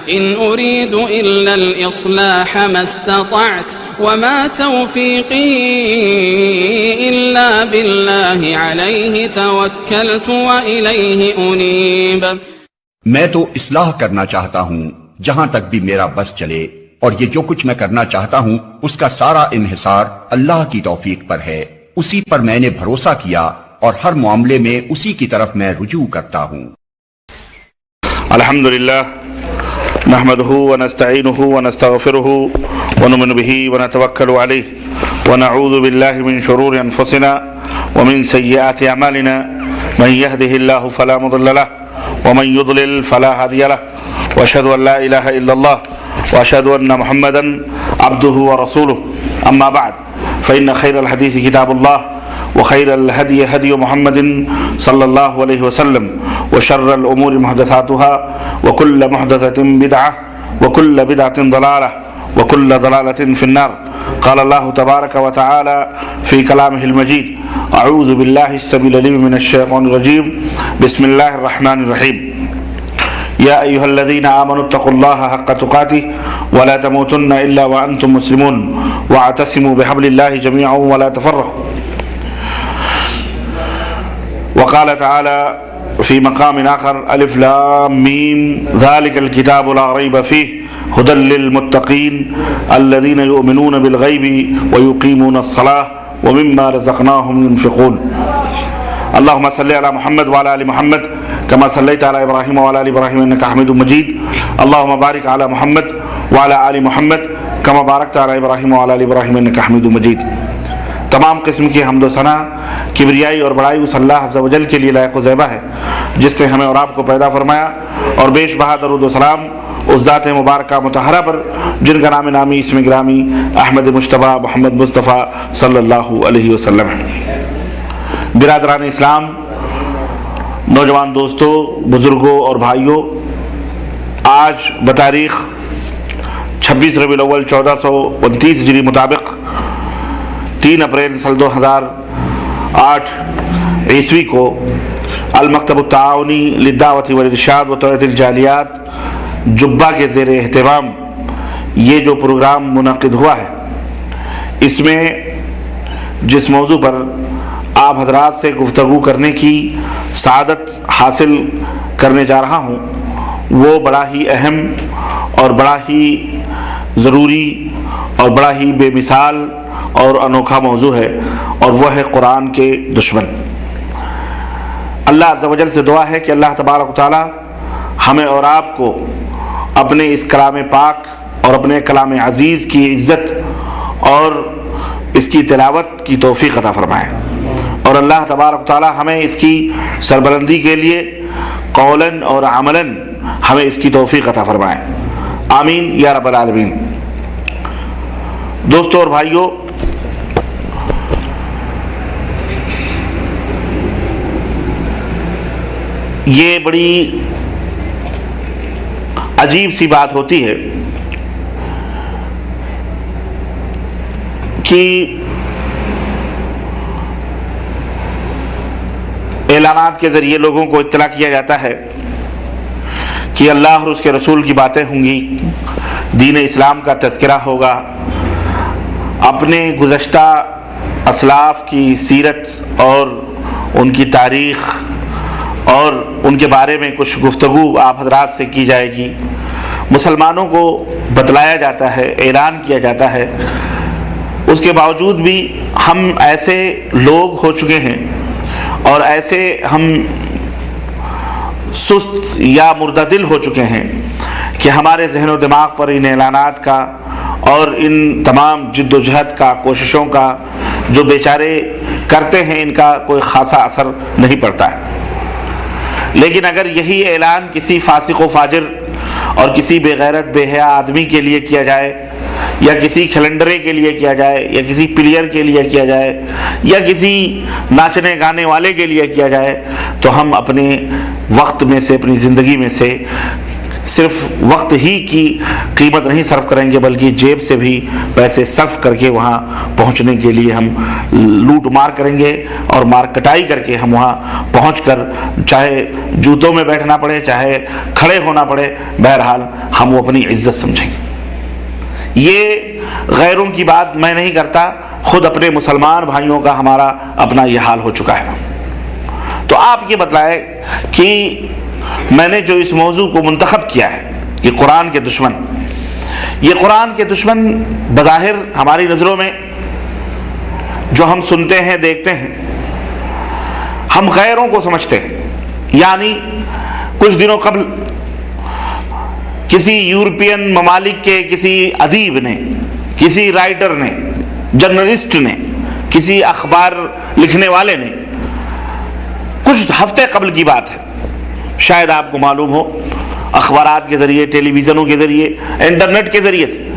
إن أريد إلا الإصلاح ما استطعت وما توفيقي إلا بالله عليه توكلت وإليه أنيب۔ میں تو اصلاح کرنا چاہتا ہوں جہاں تک بھی میرا بس چلے، اور یہ جو کچھ میں کرنا چاہتا ہوں اس کا سارا انحصار اللہ کی توفیق پر ہے، اسی پر میں نے بھروسہ کیا اور ہر معاملے میں اسی کی طرف میں رجوع کرتا ہوں۔ الحمدللہ نحمده ونستعینه ونستغفره ونؤمن به ونتوکل علیہ ونعوذ باللہ من شرور انفسنا ومن سیئات اعمالنا من يهده الله فلا مضل له ومن يضلل فلا هادي له واشهد ان لا اله الا الله واشهد ان محمدا عبده ورسوله اما بعد فان خير الحديث كتاب الله وخير الهدي هدي محمد صلى الله عليه وسلم وشر الأمور محدثاتها وكل محدثة بدعة وكل بدعة ضلالة وكل ضلالة في النار۔ قال الله تبارك وتعالى في كلامه المجيد: أعوذ بالله السميع العليم من الشيطان الرجيم، بسم الله الرحمن الرحيم، يا أيها الذين آمنوا اتقوا الله حق تقاته ولا تموتن إلا وأنتم مسلمون واعتصموا بحبل الله جميعا ولا تفرقوا۔ وقال تعالى في مقام آخر: ألف لام ميم ذلك الكتاب لا ريب فيه هدى للمتقين الذين يؤمنون بالغيب ويقيمون الصلاة ومما رزقناهم ينفقون۔ اللهم صل على محمد وعلى آل محمد كما صليت على إبراهيم وعلى آل إبراهيم إنك حميد مجيد۔ اللهم بارك على محمد وعلى آل محمد كما باركت على إبراهيم وعلى آل إبراهيم إنك حميد مجيد۔ تمام قسم کی حمد و ثنا، کبریائی اور بڑائی اس اللہ عز و جل کے لیے لائق و زیبہ ہے جس نے ہمیں اور آپ کو پیدا فرمایا، اور بیش بہا درود و سلام اس ذات مبارکہ مطہرہ پر جن کا نام نامی اسم گرامی احمد مجتبیٰ محمد مصطفیٰ صلی اللہ علیہ وسلم ہے۔ برادران اسلام، نوجوان دوستوں، بزرگوں اور بھائیوں، آج بتاریخ 26 ربیع الاول 1429 ہجری مطابق 3 اپریل سال 2008 عیسوی کو المکتب التعاونی للدعوت والارشاد و توعیۃ الجالیات جبہ کے زیر اہتمام یہ جو پروگرام منعقد ہوا ہے، اس میں جس موضوع پر آپ حضرات سے گفتگو کرنے کی سعادت حاصل کرنے جا رہا ہوں، وہ بڑا ہی اہم اور بڑا ہی ضروری اور بڑا ہی بے مثال اور انوکھا موضوع ہے، اور وہ ہے قرآن کے دشمن۔ اللہ عز و جل سے دعا ہے کہ اللہ تبارک و تعالی ہمیں اور آپ کو اپنے اس کلام پاک اور اپنے کلام عزیز کی عزت اور اس کی تلاوت کی توفیق عطا فرمائے، اور اللہ تبارک و تعالی ہمیں اس کی سربلندی کے لیے قولاً اور عملاً ہمیں اس کی توفیق عطا فرمائے، آمین یا رب العالمین۔ دوستوں اور بھائیوں، یہ بڑی عجیب سی بات ہوتی ہے کہ اعلانات کے ذریعے لوگوں کو اطلاع کیا جاتا ہے کہ اللہ اور اس کے رسول کی باتیں ہوں گی، دین اسلام کا تذکرہ ہوگا، اپنے گزشتہ اسلاف کی سیرت اور ان کی تاریخ اور ان کے بارے میں کچھ گفتگو آپ حضرات سے کی جائے گی، مسلمانوں کو بتلایا جاتا ہے، اعلان کیا جاتا ہے۔ اس کے باوجود بھی ہم ایسے لوگ ہو چکے ہیں اور ایسے ہم سست یا مردہ دل ہو چکے ہیں کہ ہمارے ذہن و دماغ پر ان اعلانات کا اور ان تمام جد و جہد کا، کوششوں کا جو بیچارے کرتے ہیں، ان کا کوئی خاصا اثر نہیں پڑتا ہے۔ لیکن اگر یہی اعلان کسی فاسق و فاجر اور کسی بے غیرت بے حیا آدمی کے لیے کیا جائے، یا کسی کھلنڈرے کے لیے کیا جائے، یا کسی پلیئر کے لیے کیا جائے، یا کسی ناچنے گانے والے کے لیے کیا جائے، تو ہم اپنے وقت میں سے، اپنی زندگی میں سے صرف وقت ہی کی قیمت نہیں صرف کریں گے بلکہ جیب سے بھی پیسے صرف کر کے وہاں پہنچنے کے لیے ہم لوٹ مار کریں گے اور مار کٹائی کر کے ہم وہاں پہنچ کر چاہے جوتوں میں بیٹھنا پڑے چاہے کھڑے ہونا پڑے، بہرحال ہم وہ اپنی عزت سمجھیں گے۔ یہ غیروں کی بات میں نہیں کرتا، خود اپنے مسلمان بھائیوں کا ہمارا اپنا یہ حال ہو چکا ہے۔ تو آپ یہ بتلائے کہ میں نے جو اس موضوع کو منتخب کیا ہے، یہ قرآن کے دشمن، یہ قرآن کے دشمن بظاہر ہماری نظروں میں جو ہم سنتے ہیں دیکھتے ہیں، ہم غیروں کو سمجھتے ہیں۔ یعنی کچھ دنوں قبل کسی یورپین ممالک کے کسی ادیب نے، کسی رائٹر نے، جرنلسٹ نے، کسی اخبار لکھنے والے نے، کچھ ہفتے قبل کی بات ہے، شاید آپ کو معلوم ہو، اخبارات کے ذریعے، ٹیلی ویژنوں کے ذریعے، انٹرنیٹ کے ذریعے سے،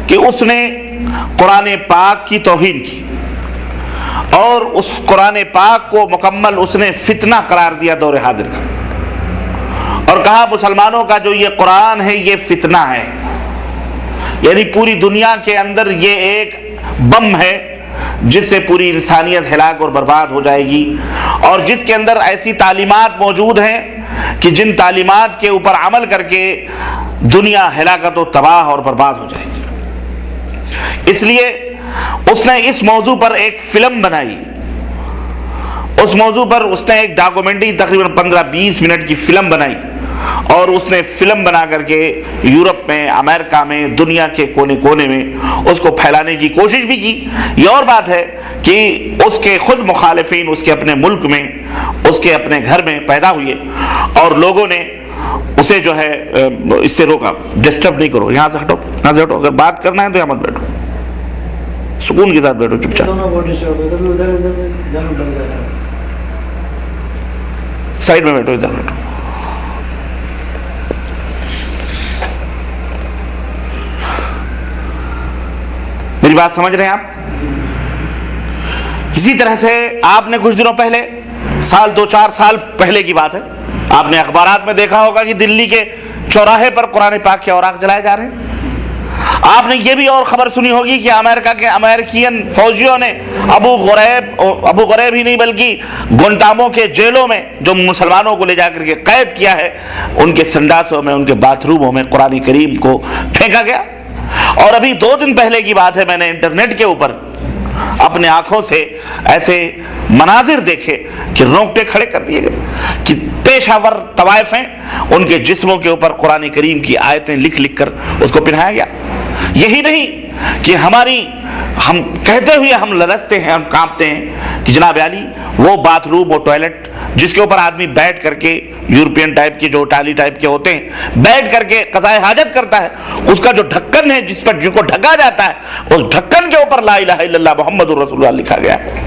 کہ اس نے قرآن پاک کی توہین کی اور اس قرآن پاک کو مکمل اس نے فتنہ قرار دیا دور حاضر کا، اور کہا مسلمانوں کا جو یہ قرآن ہے یہ فتنہ ہے، یعنی پوری دنیا کے اندر یہ ایک بم ہے جس سے پوری انسانیت ہلاک اور برباد ہو جائے گی، اور جس کے اندر ایسی تعلیمات موجود ہیں کہ جن تعلیمات کے اوپر عمل کر کے دنیا ہلاکت و تباہ اور برباد ہو جائے گی۔ اس لیے اس نے اس موضوع پر ایک فلم بنائی، اس موضوع پر اس نے ایک ڈاکومنٹری تقریباً 15-20 منٹ کی فلم بنائی، اور اس نے فلم بنا کر کے یورپ میں، امریکہ میں، دنیا کے کونے کونے میں اس کو پھیلانے کی کوشش بھی کی۔ یہ اور بات ہے کہ اس کے خود مخالفین اس کے اپنے ملک میں، اس کے اپنے گھر میں پیدا ہوئے، اور لوگوں نے اسے جو ہے اس سے روکا، ڈسٹرب نہیں کرو، یہاں سے ہٹو، یہاں سے ہٹو، اگر بات کرنا ہے تو یہاں مت بیٹھو، سکون کے ساتھ بیٹھو، چپ چاپ سائڈ میں بیٹھو، ادھر بیٹھو۔ میری بات سمجھ رہے ہیں آپ؟ اسی طرح سے آپ نے کچھ دنوں پہلے، سال 2-4 سال پہلے کی بات ہے، آپ نے اخبارات میں دیکھا ہوگا کہ دلی کے چوراہے پر قرآن پاک کے اوراق جلائے جا رہے ہیں۔ آپ نے یہ بھی اور خبر سنی ہوگی کہ امریکہ کے امریکین فوجیوں نے ابو غریب ہی نہیں بلکہ گونٹامو کے جیلوں میں جو مسلمانوں کو لے جا کر کے قید کیا ہے، ان کے سنڈاسوں میں، ان کے باتھ روموں میں قرآن کریم کو پھینکا گیا۔ اور ابھی 2 دن پہلے کی بات ہے، میں نے انٹرنیٹ کے اوپر اپنے آنکھوں سے ایسے مناظر دیکھے کہ رونگٹے کھڑے کر دیے گئے کہ پیشہ ور طوائف ہیں، ان کے جسموں کے اوپر قرآن کریم کی آیتیں لکھ لکھ کر اس کو پہنایا گیا۔ یہی نہیں کہ ہم کہتے ہوئے ہم لرزتے ہیں، ہم کانپتے ہیں کہ جناب علی وہ باتھ روم، وہ ٹوائلٹ جس کے اوپر آدمی بیٹھ کر کے، یورپین ٹائپ کے جو ٹالی ٹائپ کے ہوتے ہیں، بیٹھ کر کے قضائے حاجت کرتا ہے، اس کا جو ڈھکن ہے جس پر جن کو ڈھکا جاتا ہے، اس ڈھکن کے اوپر لا الہ الا اللہ محمد الرسول اللہ لکھا گیا ہے۔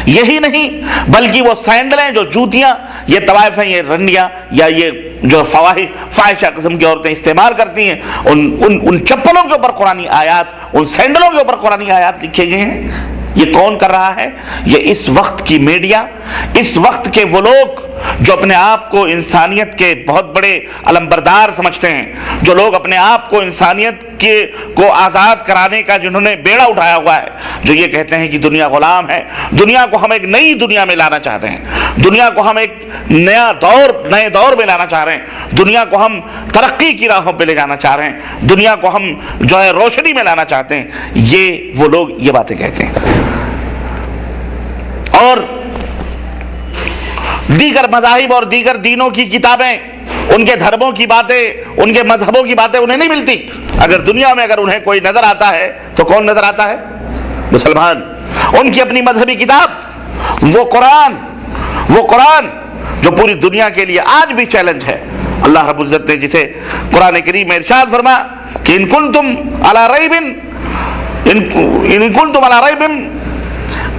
یہی نہیں بلکہ وہ سینڈلیں، جو جوتیاں یہ طوائف ہیں، یہ رنڈیاں یا یہ جو فاحشہ قسم کی عورتیں استعمال کرتی ہیں، ان چپلوں کے اوپر قرآنی آیات، ان سینڈلوں کے اوپر قرآنی آیات لکھے گئے ہیں۔ یہ کون کر رہا ہے؟ یہ اس وقت کی میڈیا، اس وقت کے وہ لوگ جو اپنے آپ کو انسانیت کے بہت بڑے علمبردار سمجھتے ہیں، جو لوگ اپنے آپ کو انسانیت کو آزاد کرانے کا جنہوں نے بیڑا اٹھایا ہوا ہے، جو یہ کہتے ہیں کہ دنیا غلام ہے، دنیا کو ہم ایک نئی دنیا میں لانا چاہتے ہیں، دنیا کو ہم ایک نئے دور میں لانا چاہ رہے ہیں، دنیا کو ہم ترقی کی راہوں پہ لے جانا چاہ رہے ہیں، دنیا کو ہم جو ہے روشنی میں لانا چاہتے ہیں، یہ وہ لوگ یہ باتیں کہتے ہیں۔ اور دیگر مذاہب اور دیگر دینوں کی کتابیں، ان کے دھرموں کی باتیں، ان کے مذہبوں کی باتیں انہیں نہیں ملتی۔ اگر دنیا میں انہیں کوئی نظر آتا ہے تو کون نظر آتا ہے؟ مسلمان۔ ان کی اپنی مذہبی کتاب، وہ قرآن جو پوری دنیا کے لیے آج بھی چیلنج ہے۔ اللہ رب العزت نے جسے قرآن کریم میں ارشاد فرمایا کہ ان کنتم علی ریب،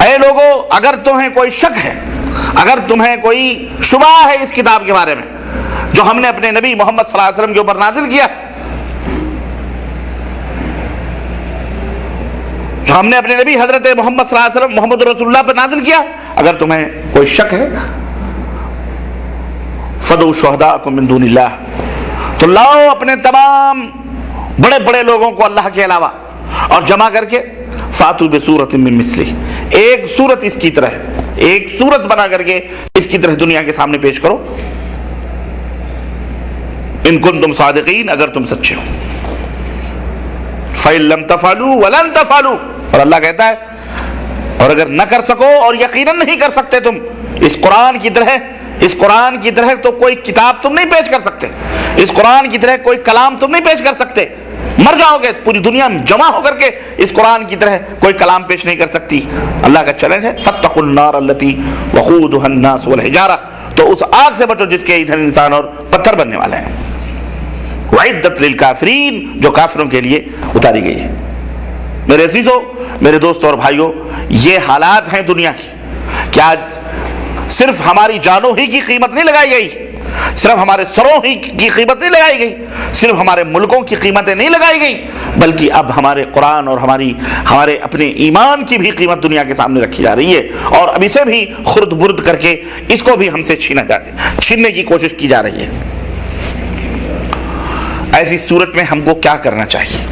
اے لوگو اگر تمہیں کوئی شک ہے، اگر تمہیں کوئی شبہ ہے اس کتاب کے بارے میں جو ہم نے اپنے نبی محمد صلی اللہ علیہ وسلم کے اوپر نازل کیا، جو ہم نے اپنے نبی حضرت محمد صلی اللہ علیہ وسلم محمد رسول اللہ پر نازل کیا، اگر تمہیں کوئی شک ہے فَدُعُوا شُهَدَاءَكُم مِّن دُونِ اللَّهِ، تو لاؤ اپنے تمام بڑے بڑے لوگوں کو اللہ کے علاوہ اور جمع کر کے فاتو بسورۃ من مثلہ، ایک سورت اس کی طرح، ایک سورت بنا کر کے اس کی طرح دنیا کے سامنے پیش کرو، ان کنتم صادقین، اگر تم سچے ہو۔ فَإِن لَمْ تَفْعَلُوا وَلَن تَفْعَلُوا، اور اللہ کہتا ہے اور اگر نہ کر سکو اور یقیناً نہیں کر سکتے تم اس قرآن کی طرح تو کوئی کتاب تم نہیں پیش کر سکتے، اس قرآن کی طرح کوئی کلام تم نہیں پیش کر سکتے، مر جاؤ گے، پوری دنیا میں جمع ہو کر کے اس قرآن کی طرح کوئی کلام پیش نہیں کر سکتی۔ اللہ کا چیلنج ہے فَاتَّقُوا النَّارَ الَّتِي وَقُودُهَا النَّاسُ وَالْحِجَارَةُ، تو اس آگ سے بچو جس کے ایندھن انسان اور پتھر بننے والے ہیں۔ وَعِدَّتْ لِلْكَافِرِينَ، جو کافروں کے لیے اتاری گئی ہے۔ میرے عزیزو، میرے دوستوں اور بھائیوں، یہ حالات ہیں دنیا کی کہ آج صرف ہماری جانوں ہی کی قیمت نہیں لگائی گئی، صرف ہمارے سروں ہی کی قیمت نہیں لگائی گئی، صرف ہمارے ملکوں کی قیمتیں نہیں لگائی گئی، بلکہ اب ہمارے قرآن اور ہمارے اپنے ایمان کی بھی قیمت دنیا کے سامنے رکھی جا رہی ہے، اور اب اسے بھی خرد برد کر کے اس کو بھی ہم سے چھیننے کی کوشش کی جا رہی ہے۔ ایسی صورت میں ہم کو کیا کرنا چاہیے؟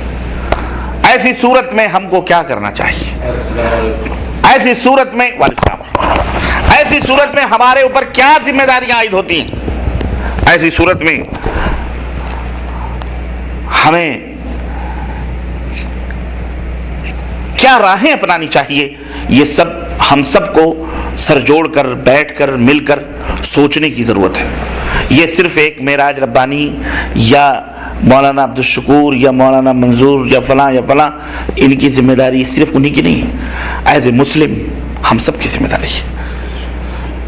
ایسی صورت میں ہم کو کیا کرنا چاہیے؟ ایسی صورت میں ایسی صورت میں ہمارے اوپر کیا ذمہ داریاں عائد ہوتی ہیں؟ ایسی صورت میں ہمیں کیا راہیں اپنانی چاہیے؟ یہ سب ہم سب کو سر جوڑ کر بیٹھ کر مل کر سوچنے کی ضرورت ہے۔ یہ صرف ایک معراج ربانی یا مولانا عبدالشکور یا مولانا منظور یا فلاں ان کی ذمہ داری صرف انہی کی نہیں ہے، ایز اے مسلم ہم سب کی ذمہ داری ہے۔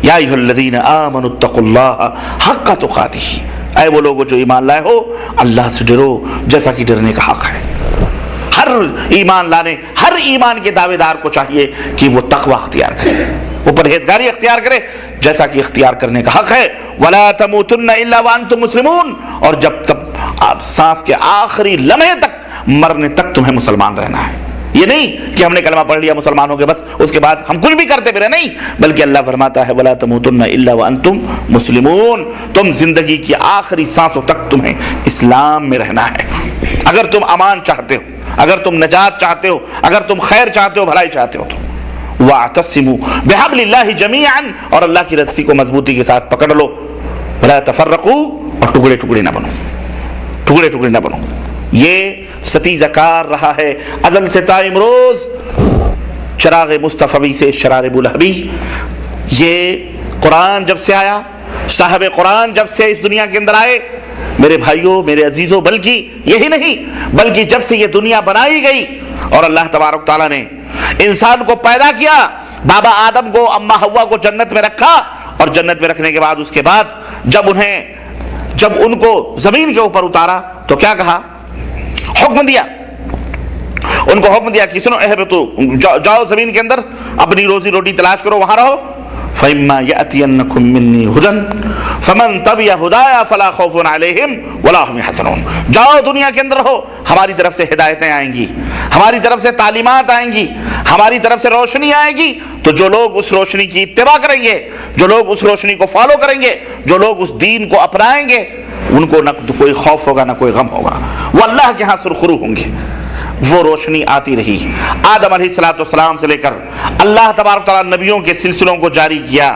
یا ایھا الذین آمنوا اتقوا اللہ حق تقاتہ، اے وہ لوگو جو ایمان لائے ہو اللہ سے ڈرو جیسا کہ ڈرنے کا حق ہے۔ ہر ایمان کے دعوے دار کو چاہیے کہ وہ تقوی اختیار کرے، وہ پرہیزگاری اختیار کرے جیسا کہ اختیار کرنے کا حق ہے۔ وَلَا تَمُوتُنَّ إِلَّا وَأَنْتُمْ مُسْلِمُونَ، اور جب تک سانس کے آخری لمحے تک، مرنے تک تمہیں مسلمان رہنا ہے۔ یہ نہیں کہ ہم نے کلمہ پڑھ لیا مسلمان ہو گئے بس اس کے بعد ہم کچھ بھی کرتے پھرے، نہیں، بلکہ اللہ فرماتا ہے وَلَا تَمُوتُنَّ إِلَّا وَأَنْتُمْ مُسْلِمُونَ، تم زندگی کی آخری سانسوں تک تمہیں اسلام میں رہنا ہے۔ اگر تم امان چاہتے ہو، اگر تم نجات چاہتے ہو، اگر تم خیر چاہتے ہو، بھلائی چاہتے ہو تو وَاعْتَصِمُوا بِحَبْلِ اللَّهِ جَمِيعًا، اور اللہ کی رسی کو مضبوطی کے ساتھ پکڑ لو، وَلَا تَفَرَّقُوا، اور ٹکڑے ٹکڑے نہ بنو۔ یہ ستیزہ کار رہا ہے ازل سے تا امروز، چراغ مصطفی سے شرار ابولہبی۔ یہ قرآن جب سے آیا، صاحب قرآن جب سے اس دنیا کے اندر آئے، میرے بھائیوں، میرے عزیزوں، بلکہ یہی نہیں، بلکہ جب سے یہ دنیا بنائی گئی اور اللہ تبارک تعالیٰ نے انسان کو پیدا کیا، بابا آدم کو، اماں حوا کو جنت میں رکھا، اور جنت میں رکھنے کے بعد اس کے بعد جب ان کو زمین کے اوپر اتارا تو کیا کہا؟ ان کو حکم دیا کہ سنو، اہبطوا، جاؤ زمین کے اندر اپنی روزی روٹی تلاش کرو، وہاں رہو۔ فَإِمَّا يَأْتِيَنَّكُم مِّنِّي هُدًى فَمَن تَبِعَ هُدَايَ فَلَا خَوْفٌ عَلَيْهِمْ وَلَا هُمْ يَحْزَنُونَ، جاؤ دنیا کے اندر رہو، ہماری طرف سے ہدایتیں آئیں گی، ہماری طرف سے تعلیمات آئیں گی، ہماری طرف سے روشنی آئے گی، تو جو لوگ اس روشنی کی اتباع کریں گے، جو لوگ اس روشنی کو فالو کریں گے، جو لوگ اس دین کو اپنائیں گے، ان کو نہ کوئی خوف ہوگا نہ کوئی غم ہوگا، وہ اللہ کے ہاں سرخرو ہوں گے۔ وہ روشنی آتی رہی، آدم علیہ السلام سے لے کر اللہ تبارک تعالیٰ نبیوں کے سلسلوں کو جاری کیا،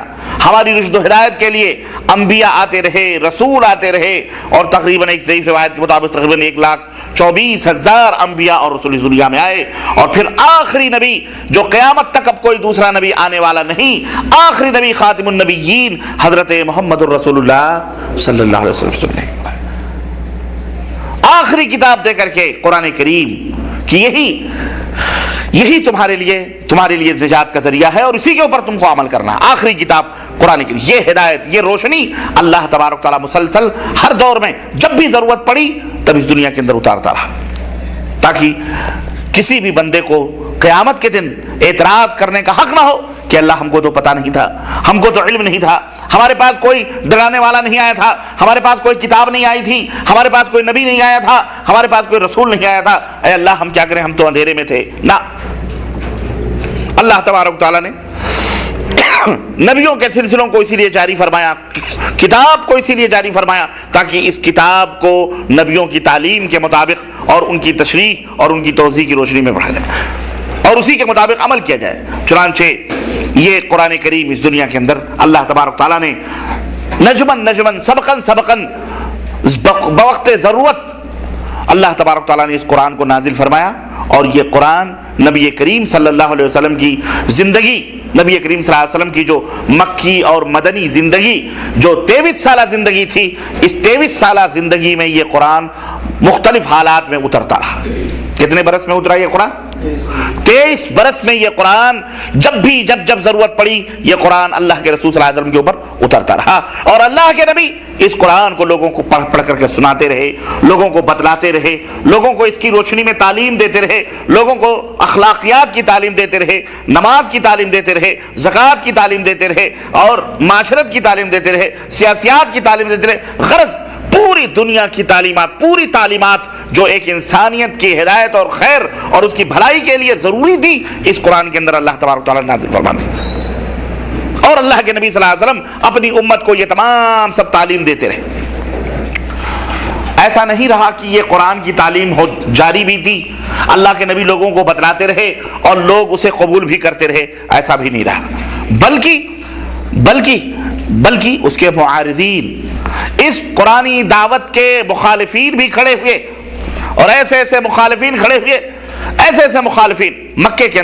ہماری رشد و ہدایت کے لیے انبیاء آتے رہے، رسول آتے رہے، اور تقریباً ایک ضعیف روایت کے مطابق تقریباً 1,24,000 انبیاء اور رسول اس دنیا میں آئے، اور پھر آخری نبی جو قیامت تک اب کوئی دوسرا نبی آنے والا نہیں، آخری نبی خاتم النبیین حضرت محمد الرسول اللہ صلی اللہ علیہ وسلم نے آخری کتاب دے کر کے قرآن کریم کہ یہی تمہارے لیے نجات کا ذریعہ ہے، اور اسی کے اوپر تم کو عمل کرنا ہے۔ آخری کتاب قرآن کریم، یہ ہدایت، یہ روشنی اللہ تبارک تعالیٰ مسلسل ہر دور میں جب بھی ضرورت پڑی تب اس دنیا کے اندر اتارتا رہا، تاکہ کسی بھی بندے کو قیامت کے دن اعتراض کرنے کا حق نہ ہو کہ اللہ ہم کو تو پتہ نہیں تھا، ہم کو تو علم نہیں تھا، ہمارے پاس کوئی ڈرانے والا نہیں آیا تھا، ہمارے پاس کوئی کتاب نہیں آئی تھی، ہمارے پاس کوئی نبی نہیں آیا تھا، ہمارے پاس کوئی رسول نہیں آیا تھا، اے اللہ ہم کیا کریں، ہم تو اندھیرے میں تھے۔ نہ، اللہ تبارک تعالیٰ نے نبیوں کے سلسلوں کو اسی لیے جاری فرمایا, کتاب کو اسی لیے جاری فرمایا تاکہ اس کتاب کو نبیوں کی تعلیم کے مطابق اور ان کی تشریح اور ان کی توضیح کی روشنی میں پڑھا جائے اور اسی کے مطابق عمل کیا جائے. چنانچہ یہ قرآن کریم اس دنیا کے اندر اللہ تبارک تعالیٰ نے نجمن سبقن بوقت ضرورت اللہ تبارک تعالیٰ نے اس قرآن کو نازل فرمایا. اور یہ قرآن نبی کریم صلی اللہ علیہ وسلم کی زندگی, نبی کریم صلی اللہ علیہ وسلم کی جو مکی اور مدنی زندگی, جو 23 سالہ زندگی تھی, اس 23 سالہ زندگی میں یہ قرآن مختلف حالات میں اترتا رہا. کتنے برس میں اترا یہ قرآن؟ 23 برس میں یہ قرآن جب ضرورت پڑی یہ قرآن اللہ کے رسول صلی اللہ علیہ وسلم کے اوپر اترتا رہا. اور اللہ کے نبی اس قرآن کو لوگوں کو پڑھ کر کے سناتے رہے, لوگوں کو بتلاتے رہے, لوگوں کو اس کی روشنی میں تعلیم دیتے رہے, لوگوں کو اخلاقیات کی تعلیم دیتے رہے, نماز کی تعلیم دیتے رہے, زکوٰۃ کی تعلیم دیتے رہے, اور معاشرت کی تعلیم دیتے رہے, سیاسیات کی تعلیم دیتے رہے. غرض پوری دنیا کی تعلیمات, پوری تعلیمات جو ایک انسانیت کی ہدایت اور خیر اور اس کی بھلائی کے لیے ضروری تھی, اس قرآن کے اندر اللہ تبارک تعالیٰ نے نازل فرما دی. اور اللہ کے نبی صلی اللہ علیہ وسلم اپنی امت کو یہ تمام سب تعلیم دیتے رہے. ایسا نہیں رہا کہ یہ قرآن کی تعلیم جاری بھی تھی, اللہ کے نبی لوگوں کو بتلاتے رہے اور لوگ اسے قبول بھی کرتے رہے, ایسا بھی نہیں رہا. بلکہ اس کے معارضین, اس قرآنی دعوت کے مخالفین بھی کھڑے ہوئے, اور ایسے مخالفین کھڑے ہوئے, ایسے مخالفین مکے کے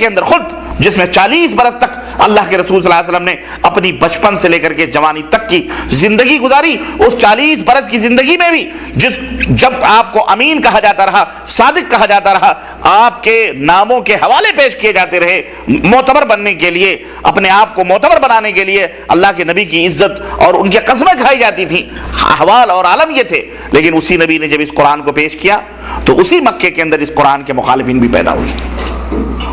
اندر خود, جس میں 40 برس تک اللہ کے رسول صلی اللہ علیہ وسلم نے اپنی بچپن سے لے کر کے جوانی تک کی زندگی گزاری. اس 40 برس کی زندگی میں بھی جب آپ کو امین کہا جاتا رہا, صادق کہا جاتا رہا, آپ کے ناموں کے حوالے پیش کیے جاتے رہے معتبر بننے کے لیے, اپنے آپ کو معتبر بنانے کے لیے اللہ کے نبی کی عزت اور ان کی قسمیں کھائی جاتی تھی, احوال اور عالم یہ تھے. لیکن اسی نبی نے جب اس قرآن کو پیش کیا تو اسی مکے کے اندر اس قرآن کے مخالفین بھی پیدا ہوئے,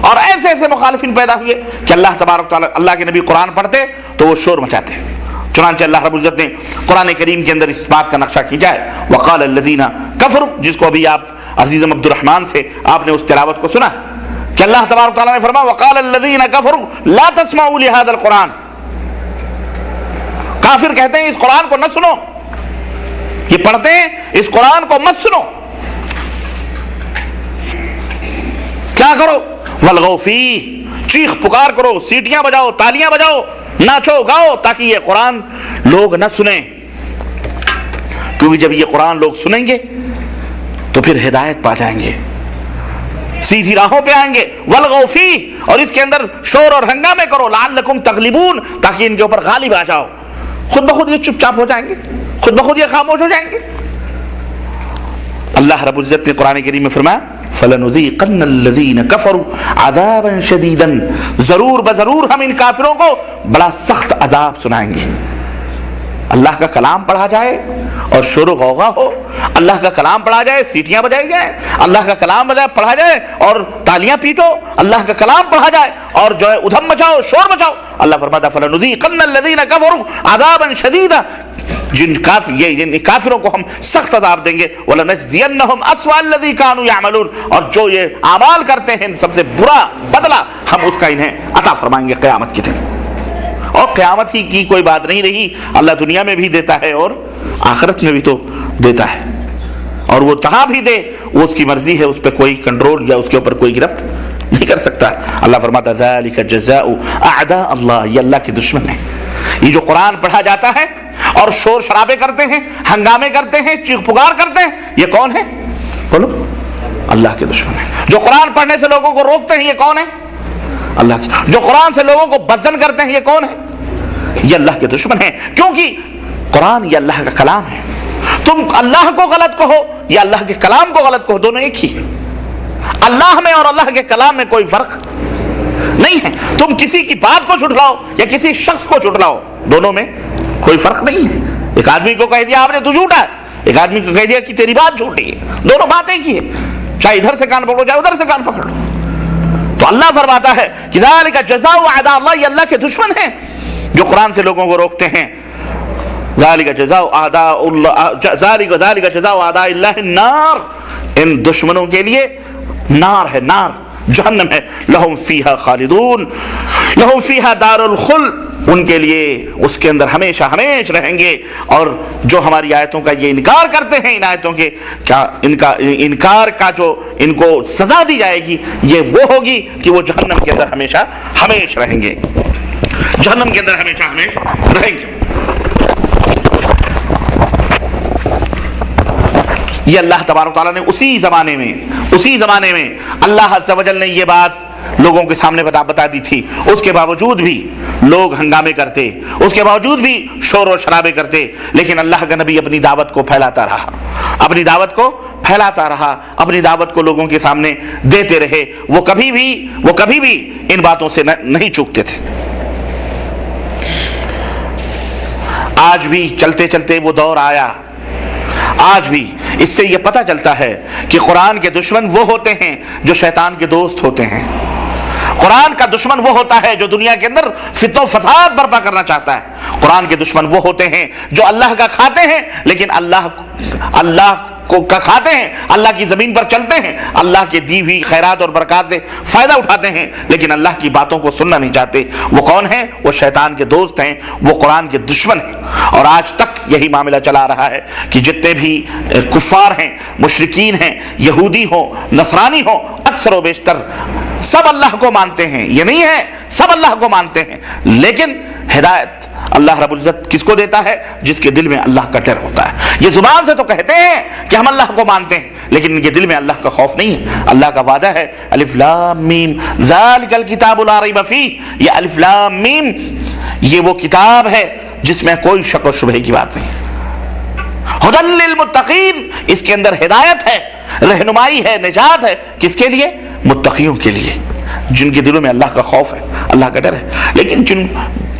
اور ایسے مخالفین پیدا ہوئے کہ اللہ تبارک تعالیٰ, اللہ کے نبی قرآن پڑھتے تو وہ شور مچاتے. چنانچہ اللہ رب العزت نے قرآن کریم کے اندر اس بات کا نقشہ کھینچا ہے. وقال الذین کفروا, جس کو ابھی آپ عزیزم عبد الرحمن سے آپ نے اس تلاوت کو سنا کہ اللہ تبارک تعالیٰ نے فرمایا وقال الذین کفروا لا تسمعوا لهذا القرآن. کافر کہتے ہیں اس قرآن کو نہ سنو, یہ پڑھتے ہیں اس قرآن کو مت سنو. کیا کرو؟ والغوا فیہ, چیخ پکار کرو, سیٹیاں بجاؤ, تالیاں بجاؤ, ناچو گاؤ, تاکہ یہ قرآن لوگ نہ سنیں. کیونکہ جب یہ قرآن لوگ سنیں گے تو پھر ہدایت پا جائیں گے, سیدھی راہوں پہ آئیں گے. والغوا فیہ, اور اس کے اندر شور اور ہنگامے کرو, لعلکم تغلبون, تاکہ ان کے اوپر غالب آ جاؤ. خود بخود یہ چپ چاپ ہو جائیں گے, خود بخود یہ خاموش ہو جائیں گے. اللہ رب العزت نے قرآن کریم میں فرمایا فَلَنُذِيقَنَّ الَّذِينَ كَفَرُوا عَذَابًا شَدِيدًا, ضرور بضرور ہم ان کافروں کو بڑا سخت عذاب سنائیں گے. اللہ کا کلام پڑھا جائے اور شور و غوغا ہو, اللہ کا کلام پڑھا جائے, سیٹیاں بجائی جائیں, اللہ کا کلام پڑھا جائے اور تالیاں پیٹو, اللہ کا کلام پڑھا جائے اور جو ہے ادھم مچاؤ, شور مچاؤ. اللہ فرماتا فَلَنُذِيقَنَّ الَّذِينَ كَفَرُوا عَذَابًا شَدِيدًا, جن کافروں کو ہم سخت عذاب دیں گے. وَلَنَجْزِيَنَّهُمْ أَسْوَأَ الَّذِي كَانُوا يَعْمَلُونَ, اور جو یہ اعمال کرتے ہیں سب سے برا بدلہ ہم اس کا انہیں عطا فرمائیں گے قیامت کے دن. اور قیامت ہی کی کوئی بات نہیں رہی, اللہ دنیا میں بھی دیتا ہے اور آخرت میں بھی تو دیتا ہے, اور وہ جہاں بھی دے وہ اس کی مرضی ہے, اس پہ کوئی کنٹرول یا اس کے اوپر کوئی گرفت نہیں کر سکتا. اللہ فرماتا ذَلِكَ جَزَاءُ أَعْدَاءِ اللَّهِ, یہ اللہ کے دشمن ہے. یہ جو قرآن پڑھا جاتا ہے اور شور شرابے کرتے ہیں, ہنگامے کرتے ہیں, چیخ پکار کرتے ہیں, یہ کون ہے؟ بولو. اللہ کے دشمن ہے. جو قرآن پڑھنے سے لوگوں کو روکتے ہیں یہ کون ہے؟ اللہ کے. جو قرآن سے لوگوں کو بدزن کرتے ہیں یہ کون ہے؟ یہ اللہ کے دشمن ہیں. کیونکہ قرآن یہ اللہ کا کلام ہے. تم اللہ کو غلط کہو یا اللہ کے کلام کو غلط کہو, دونوں ایک ہی ہے. اللہ میں اور اللہ کے کلام میں کوئی فرق نہیں ہے. تم کسی کی بات کو جھٹلاؤ یا کسی شخص کو جھٹلاؤ, دونوں میں کوئی فرق نہیں ہے. ایک آدمی کو کہہ دیا آپ نے تو جھوٹا ہے, ایک آدمی کو کہہ دیا کہ تیری بات جھوٹی ہے, دونوں باتیں ایک ہی ہے, چاہے ادھر سے کان پکڑو چاہے ادھر سے کان پکڑ لو. تو اللہ فرماتا ہے کہ ذالک جزاء اعداء اللہ, یہ اللہ کے دشمن ہیں جو قرآن سے لوگوں کو روکتے ہیں. ذالک جزاء اعداء اللہ, ذالک جزاء اعداء اللہ النار, ان دشمنوں کے لیے نار ہے, نار جہنم ہے، لہم فیہا خالدون، لہم فیہا دار الخلد، ان کے لیے اس کے اندر ہمیشہ ہمیشہ رہیں گے۔ اور جو ہماری آیتوں کا یہ انکار کرتے ہیں، ان آیتوں کے کیا انکار کا جو ان کو سزا دی جائے گی یہ وہ ہوگی کہ وہ جہنم کے اندر ہمیشہ ہمیشہ رہیں گے، جہنم کے اندر ہمیشہ ہمیشہ رہیں گے۔ یہ اللہ تبارک و تعالیٰ نے اسی زمانے میں اللہ عز و جل نے یہ بات لوگوں کے سامنے بتا دی تھی، اس کے باوجود بھی لوگ ہنگامے کرتے، اس کے باوجود بھی شور و شرابے کرتے، لیکن اللہ کا نبی اپنی دعوت کو پھیلاتا رہا، اپنی دعوت کو لوگوں کے سامنے دیتے رہے۔ وہ کبھی بھی ان باتوں سے نہیں چوکتے تھے۔ آج بھی چلتے چلتے وہ دور آیا، آج بھی اس سے یہ پتہ چلتا ہے کہ قرآن کے دشمن وہ ہوتے ہیں جو شیطان کے دوست ہوتے ہیں۔ قرآن کا دشمن وہ ہوتا ہے جو دنیا کے اندر فتنہ و فساد برپا کرنا چاہتا ہے۔ قرآن کے دشمن وہ ہوتے ہیں جو اللہ کا کھاتے ہیں لیکن اللہ کو کھاتے ہیں، اللہ کی زمین پر چلتے ہیں، اللہ کے دی ہوئی خیرات اور برکات سے فائدہ اٹھاتے ہیں لیکن اللہ کی باتوں کو سننا نہیں چاہتے۔ وہ کون ہیں؟ وہ شیطان کے دوست ہیں، وہ قرآن کے دشمن ہیں۔ اور آج تک یہی معاملہ چلا رہا ہے کہ جتنے بھی کفار ہیں، مشرکین ہیں، یہودی ہوں، نصرانی ہوں، اکثر و بیشتر سب اللہ کو مانتے ہیں، یہ نہیں ہے سب اللہ کو مانتے ہیں، لیکن ہدایت اللہ رب العزت کس کو دیتا ہے؟ جس کے دل میں اللہ کا ڈر ہوتا ہے۔ یہ زبان سے تو کہتے ہیں کہ ہم اللہ کو مانتے ہیں لیکن ان کے دل میں اللہ کا خوف نہیں ہے۔ اللہ کا وعدہ ہے الف لام میم ذالک الکتاب لا ریب فیہ، یہ الف لام میم یہ وہ کتاب ہے جس میں کوئی شک و شبہ کی بات نہیں۔ ھدی للمتقین، اس کے اندر ہدایت ہے، رہنمائی ہے، نجات ہے، کس کے لیے؟ متقیوں کے لیے، جن کے دلوں میں اللہ کا خوف ہے، اللہ کا ڈر ہے۔ لیکن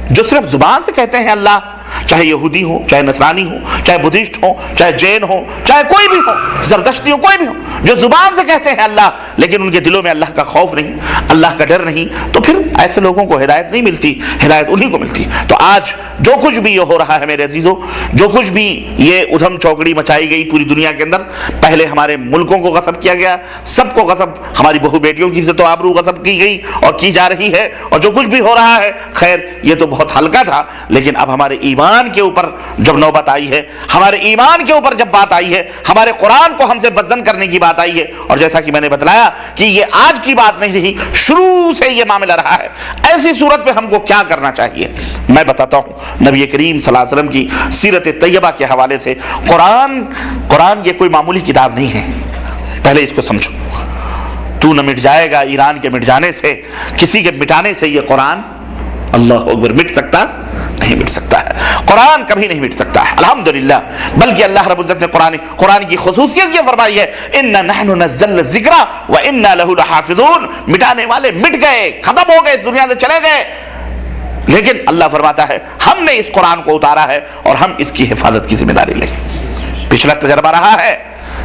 جو صرف زبان سے کہتے ہیں اللہ، چاہے یہودی ہو، چاہے نصرانی ہو، چاہے بدھسٹ ہو، چاہے جین ہو، چاہے کوئی بھی ہو، زردشتی ہو، کوئی بھی ہو، جو زبان سے کہتے ہیں اللہ لیکن ان کے دلوں میں اللہ کا خوف نہیں، اللہ کا ڈر نہیں، تو پھر ایسے لوگوں کو ہدایت نہیں ملتی، ہدایت انہی کو ملتی۔ تو آج جو کچھ بھی یہ ہو رہا ہے میرے عزیزو، جو کچھ بھی یہ ادھم چوکڑی مچائی گئی پوری دنیا کے اندر، پہلے ہمارے ملکوں کو غصب کیا گیا، سب کو غصب، ہماری بہو بیٹیوں کی عزت و آبرو غصب کی گئی اور کی جا رہی ہے، اور جو کچھ بھی ہو رہا ہے خیر یہ تو بہت ہلکا تھا، لیکن اب ہمارے ایمان کے اوپر جب نوبت آئی ہے، ہمارے ایمان کے اوپر جب بات آئی ہے، ہمارے قرآن کو ہم سے بدزن کرنے کی بات آئی ہے، اور جیسا کہ میں نے بتلایا کہ یہ آج کی بات نہیں رہی، شروع سے یہ معاملہ رہا ہے، ایسی صورت میں ہم کو کیا کرنا چاہیے؟ میں بتاتا ہوں نبی کریم صلی اللہ علیہ وسلم کی سیرت طیبہ کے حوالے سے۔ قرآن یہ کوئی معمولی کتاب نہیں ہے، پہلے اس کو سمجھو۔ تو نہ مٹ جائے گا ایران کے مٹ جانے سے، کسی کے مٹانے سے یہ قرآن اللہ اکبر مٹ سکتا نہیں، مٹ سکتا ہے، قرآن کبھی نہیں مٹ سکتا ہے الحمدللہ۔ بلکہ اللہ رب العزت نے قرآن کی خصوصیت یہ فرمائی ہے اِنَّا نَحْنُ نَزَّلْنَا الذِّكْرَ وَإِنَّا لَهُ لَحَافِظُونَ، مٹانے والے مٹ گئے، ختم ہو گئے، اس دنیا سے چلے گئے، لیکن اللہ فرماتا ہے ہم نے اس قرآن کو اتارا ہے اور ہم اس کی حفاظت کی ذمہ داری لیں گے۔ پچھلا تجربہ رہا ہے،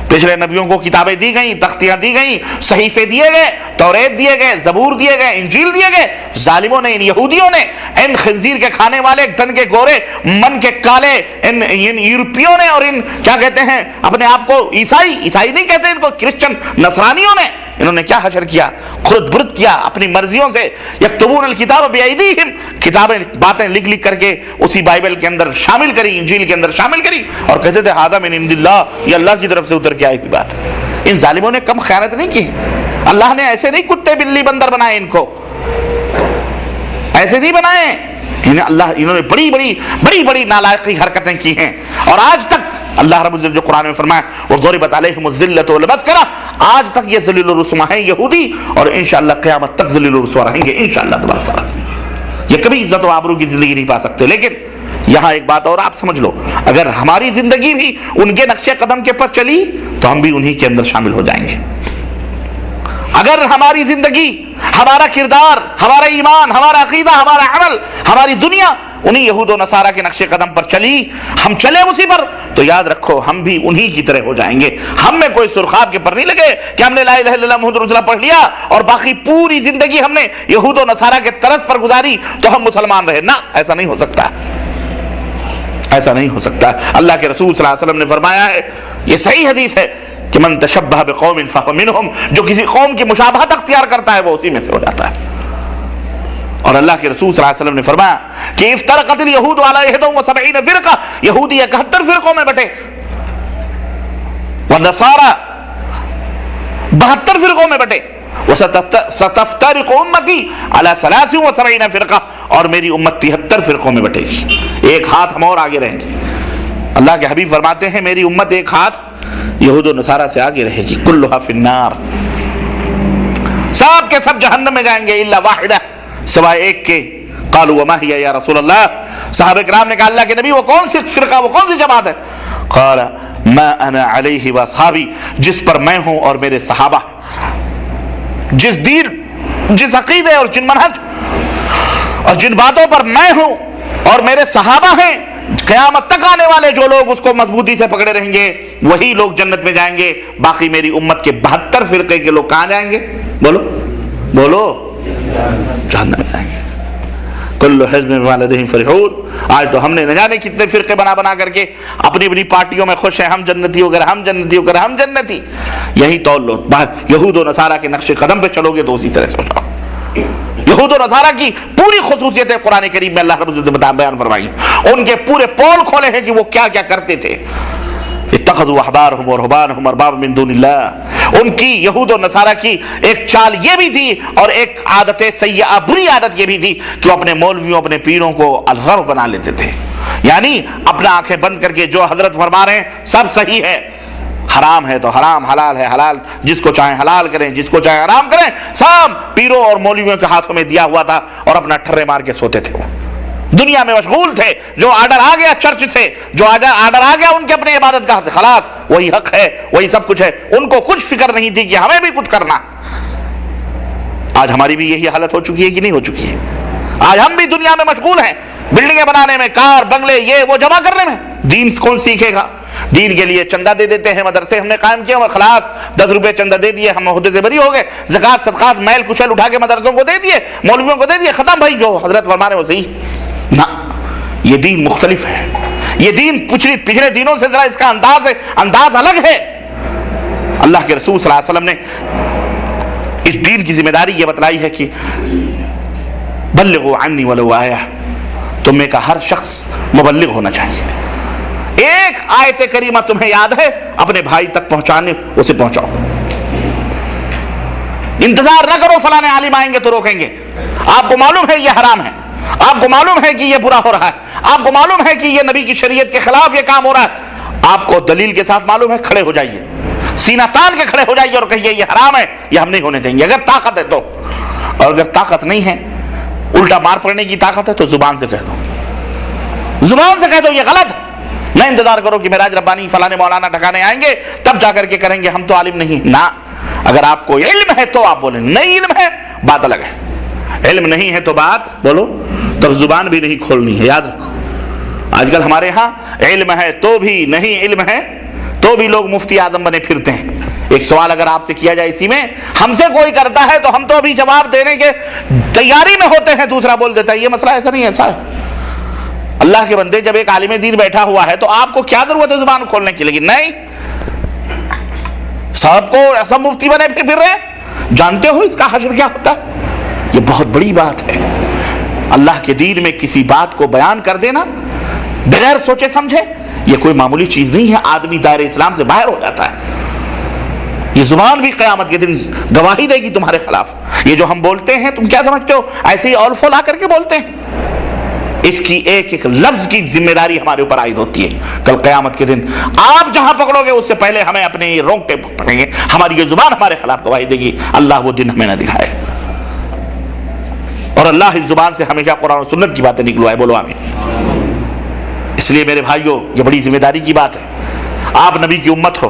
پچھلے نبیوں کو کتابیں دی گئیں، تختیاں دی گئیں، صحیفے دیے گئے، توریت دیے گئے، زبور دیے گئے، انجیل دیے گئے، ظالموں نے، ان یہودیوں نے، ان خنزیر کے کھانے والے، تن کے گورے، من کے کالے، ان یورپیوں نے، اور ان کیا کہتے ہیں اپنے آپ کو عیسائی نہیں کہتے ان کو، کرسچن نصرانیوں نے، انہوں نے کیا حشر کیا؟ خرد برد کیا اپنی مرضیوں سے۔ یکتبون الکتاب بایدیہم، کتابیں باتیں لکھ کر کے اسی بائبل کے اندر شامل کری، انجیل کے اندر شامل کری، اور کہتے تھے ھذا من عند اللہ، یہ اللہ کی طرف سے اتر کے آئی ہوئی بات۔ ان ظالموں نے کم خیانت نہیں کی، اللہ نے ایسے نہیں کتے بلی بندر بنائے، ان کو ایسے نہیں بنائے، انہوں نے بڑی بڑی نالائقی حرکتیں کی ہیں، اور آج تک اللہ رب العزت جو قرآن میں فرمایا وَضُرِبَتْ عَلَيْهِمُ الذِّلَّةُ وَالْمَسْكَنَةُ، آج تک یہ ذلیل و رسوا ہیں یہودی، اور انشاءاللہ قیامت تک ذلیل و رسوا رہیں گے انشاءاللہ تبارک تعالیٰ، یہ کبھی عزت و آبرو کی زندگی نہیں پا سکتے۔ لیکن یہاں ایک بات اور آپ سمجھ لو، اگر ہماری زندگی بھی ان کے نقش قدم کے پر چلی تو ہم بھی انہی کے اندر شامل ہو جائیں گے۔ اگر ہماری زندگی، ہمارا کردار، ہمارا ایمان، ہمارا عقیدہ، ہمارا عمل، ہماری دنیا انہی یہود و نصارہ کے نقش قدم پر چلی، ہم چلے اسی پر، تو یاد رکھو ہم بھی انہی کی طرح ہو جائیں گے۔ ہم میں کوئی سرخاب کے پر نہیں لگے کہ ہم نے لا الہ الا اللہ محمد رسول اللہ پڑھ لیا اور باقی پوری زندگی ہم نے یہود و نصارہ کے طرز پر گزاری تو ہم مسلمان رہے، نہ، ایسا نہیں ہو سکتا، ایسا نہیں ہو سکتا۔ اللہ کے رسول صلی اللہ علیہ وسلم نے فرمایا ہے، یہ صحیح حدیث ہے، کہ من تشبہ بقوم فہو منہم، جو کسی قوم کی مشابہت اختیار کرتا ہے وہ اسی میں سے ہو جاتا ہے۔ اور اللہ کے رسول صلی اللہ علیہ وسلم نے فرمایا کہ افترقت الیہود علی 71 فرقہ، یہودی 71 فرقوں میں بٹے، والنصارى 72 فرقوں میں بٹے، وستفترق امتی علی 73 فرقہ، اور میری امت 73 فرقوں میں بٹے گی، ایک ہاتھ ہم اور آگے رہیں گے۔ اللہ کے حبیب فرماتے ہیں میری امت ایک ہاتھ یہود و نصارہ سے آگے رہے گی، کلھا فی النار، سب کے سب جہنم میں جائیں گے الا واحدہ، سوائے ایک کے۔ قالوا وما ہی یا رسول اللہ، صحابہ کرام نے کہا اللہ کے نبی وہ کون سی فرقہ، وہ کون سی جماعت ہے؟ قال ما انا علیہ واصحابی، جس پر میں ہوں اور میرے صحابہ، جس دین، جس عقیدے اور جن منہج اور جن باتوں پر میں ہوں اور میرے صحابہ ہیں، قیامت تک آنے والے جو لوگ اس کو مضبوطی سے پکڑے رہیں گے وہی لوگ جنت میں جائیں گے، باقی میری امت کے 72 فرقے کے لوگ کہاں جائیں گے؟ بولو بولو، جہنم میں جائیں گے۔ کل حزب بما لدیہم فرحون، آج تو ہم نے نہ جانے کتنے فرقے بنا بنا کر کے اپنی اپنی پارٹیوں میں خوش ہیں، ہم جنتی ہو کر ہم جنتی ہو کر ہم جنتی، یہی تول لو، یہود و نصارہ کے نقش قدم پہ چلو گے تو اسی طرح سے ہو جاؤ۔ یہود و نصارہ کی پوری خصوصیتیں قرآن کریم میں اللہ رب العزت نے بیان فرمائی، ان کے پورے پول کھولے ہیں کہ وہ کیا کیا کرتے تھے۔ اتخذوا احبارهم ورهبانهم اربابا من دون اللہ، ان کی یہود و نصارہ کی ایک چال یہ بھی تھی اور ایک عادت سیئہ بری عادت یہ بھی تھی کہ وہ اپنے مولویوں اپنے پیروں کو الرب بنا لیتے تھے، یعنی اپنا آنکھیں بند کر کے جو حضرت فرما رہے ہیں سب صحیح ہے، حرام ہے تو حرام، حلال ہے حلال، جس کو چاہیں حلال کریں جس کو چاہیں حرام کریں، سب پیروں اور مولویوں کے ہاتھوں میں دیا ہوا تھا اور اپنا ٹھرے مار کے سوتے تھے، وہ دنیا میں مشغول تھے۔ جو آرڈر آ گیا چرچ سے، جو آرڈر آ گیا ان کے اپنے عبادت گاہ سے، خلاص وہی حق ہے وہی سب کچھ ہے، ان کو کچھ فکر نہیں تھی کہ ہمیں بھی کچھ کرنا۔ آج ہماری بھی یہی حالت ہو چکی ہے کہ نہیں ہو چکی ہے؟ آج ہم بھی دنیا میں مشغول ہیں، بلڈنگیں بنانے میں، کار بنگلے یہ وہ جمع کرنے میں، دین کون سیکھے گا؟ دین کے لیے چندہ دے دیتے ہیں، مدرسے ہم نے قائم کیے اور خلاص 10 روپے چندہ دے دیے، ہم عہدے سے بری ہو گئے، زکوٰۃ صدقات میل کچل اٹھا کے مدرسوں کو دے دیے، مولویوں کو دے دیے، ختم بھائی، جو حضرت فرما رہے ہیں وہ صحیح۔ نہ، یہ دین مختلف ہے، یہ دین پچھلے دینوں سے ذرا اس کا انداز الگ ہے۔ اللہ کے رسول صلی اللہ علیہ وسلم نے اس دین کی ذمہ داری یہ بتلائی ہے کہ بلغوا عنی ولو آیہ، تم میں کا ہر شخص مبلغ ہونا چاہیے، ایک آیت کریمہ تمہیں یاد ہے اپنے بھائی تک پہنچانے، اسے پہنچاؤ، انتظار نہ کرو فلاں عالم آئیں گے تو روکیں گے، آپ کو معلوم ہے یہ حرام ہے، آپ کو معلوم ہے کہ یہ برا ہو رہا ہے، آپ کو معلوم ہے کہ یہ نبی کی شریعت کے خلاف یہ کام ہو رہا ہے، آپ کو دلیل کے ساتھ معلوم ہے، کھڑے ہو جائیے، سینہ تان کے کھڑے ہو جائیے اور کہیے یہ حرام ہے، یہ ہم نہیں ہونے دیں گے، اگر طاقت ہے تو، اور اگر طاقت نہیں ہے، الٹا مار پڑنے کی طاقت ہے تو زبان سے کہہ دو، زبان سے کہہ دو یہ غلط ہے، نہ انتظار کرو کہ معراج ربانی فلاں مولانا ٹھکانے آئیں گے تب جا کر کے کریں گے، ہم تو عالم نہیں، نہ، اگر آپ کو علم ہے تو آپ بولیں، نہیں علم ہے بات الگ ہے، علم نہیں ہے تو بات بولو، تب زبان بھی نہیں کھولنی ہے، یاد رکھو۔ آج کل ہمارے ہاں علم ہے تو بھی، نہیں علم ہے تو بھی لوگ مفتی اعظم بنے پھرتے ہیں۔ ایک سوال اگر آپ سے کیا جائے اسی میں، ہم سے کوئی کرتا ہے تو ہم تو ابھی جواب دینے کے تیاری میں ہوتے ہیں، دوسرا بول دیتا ہے یہ مسئلہ ایسا نہیں ایسا ہے۔ اللہ کے بندے، جب ایک عالم دین بیٹھا ہوا ہے تو آپ کو کیا ضرورت ہے زبان کھولنے کی؟ لیکن نہیں، سب کو ایسا مفتی بنے پھر رہے ہیں، جانتے ہو اس کا حشر کیا ہوتا ہے؟ یہ بہت بڑی بات ہے، اللہ کے دین میں کسی بات کو بیان کر دینا بغیر سوچے سمجھے یہ کوئی معمولی چیز نہیں ہے، آدمی دائرہ اسلام سے باہر ہو جاتا ہے۔ یہ زبان بھی قیامت کے دن گواہی دے گی تمہارے خلاف، یہ جو ہم بولتے ہیں تم کیا سمجھتے ہو ایسے ہی اول فول آ کر کے بولتے ہیں؟ اس کی ایک ایک لفظ کی ذمہ داری ہمارے اوپر عائد ہوتی ہے۔ کل قیامت کے دن آپ جہاں پکڑو گے اس سے پہلے ہمیں اپنے رونگٹے پکڑیں گے، ہماری یہ زبان ہمارے خلاف گواہی دے گی، اللہ وہ دن ہمیں نہ دکھائے، اور اللہ اس زبان سے ہمیشہ قرآن و سنت کی باتیں نکلوائے، بولو آمین۔ اس لیے میرے بھائیو یہ بڑی ذمہ داری کی بات ہے، آپ نبی کی امت ہو،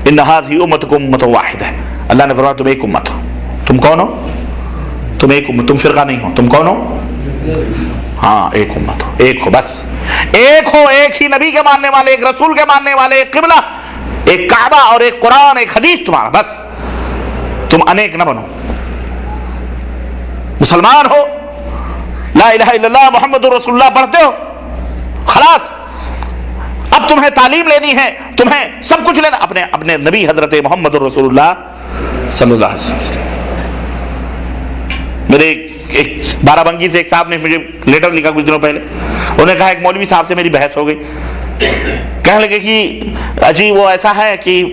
ان هذه امتکم امۃ واحدہ، اللہ نے فرمایا تم ایک امت ہو، تم کون ہو؟ تم ایک امت، تم فرقہ نہیں ہو، تم کون ہو؟ ہاں ایک امت ہو، ایک ہو، بس ایک ہو، ایک ہی نبی کے ماننے والے، ایک رسول کے ماننے والے، ایک قبلہ، ایک کعبہ اور ایک قرآن، ایک حدیث تمہارا، بس تم انیک نہ بنو، مسلمان ہو، لا الہ الا اللہ محمد رسول اللہ پڑھتے ہو، خلاص اب تمہیں تعلیم لینی ہے, تمہیں سب کچھ لینا, اپنے نبی حضرت محمد رسول اللہ صلی اللہ علیہ وسلم. میرے ایک بارہ بنکی سے ایک صاحب نے مجھے لیٹر لکھا کچھ دنوں پہلے. انہوں نے کہا ایک مولوی صاحب سے میری بحث ہو گئی, کہنے لگے کہ جی وہ ایسا ہے کہ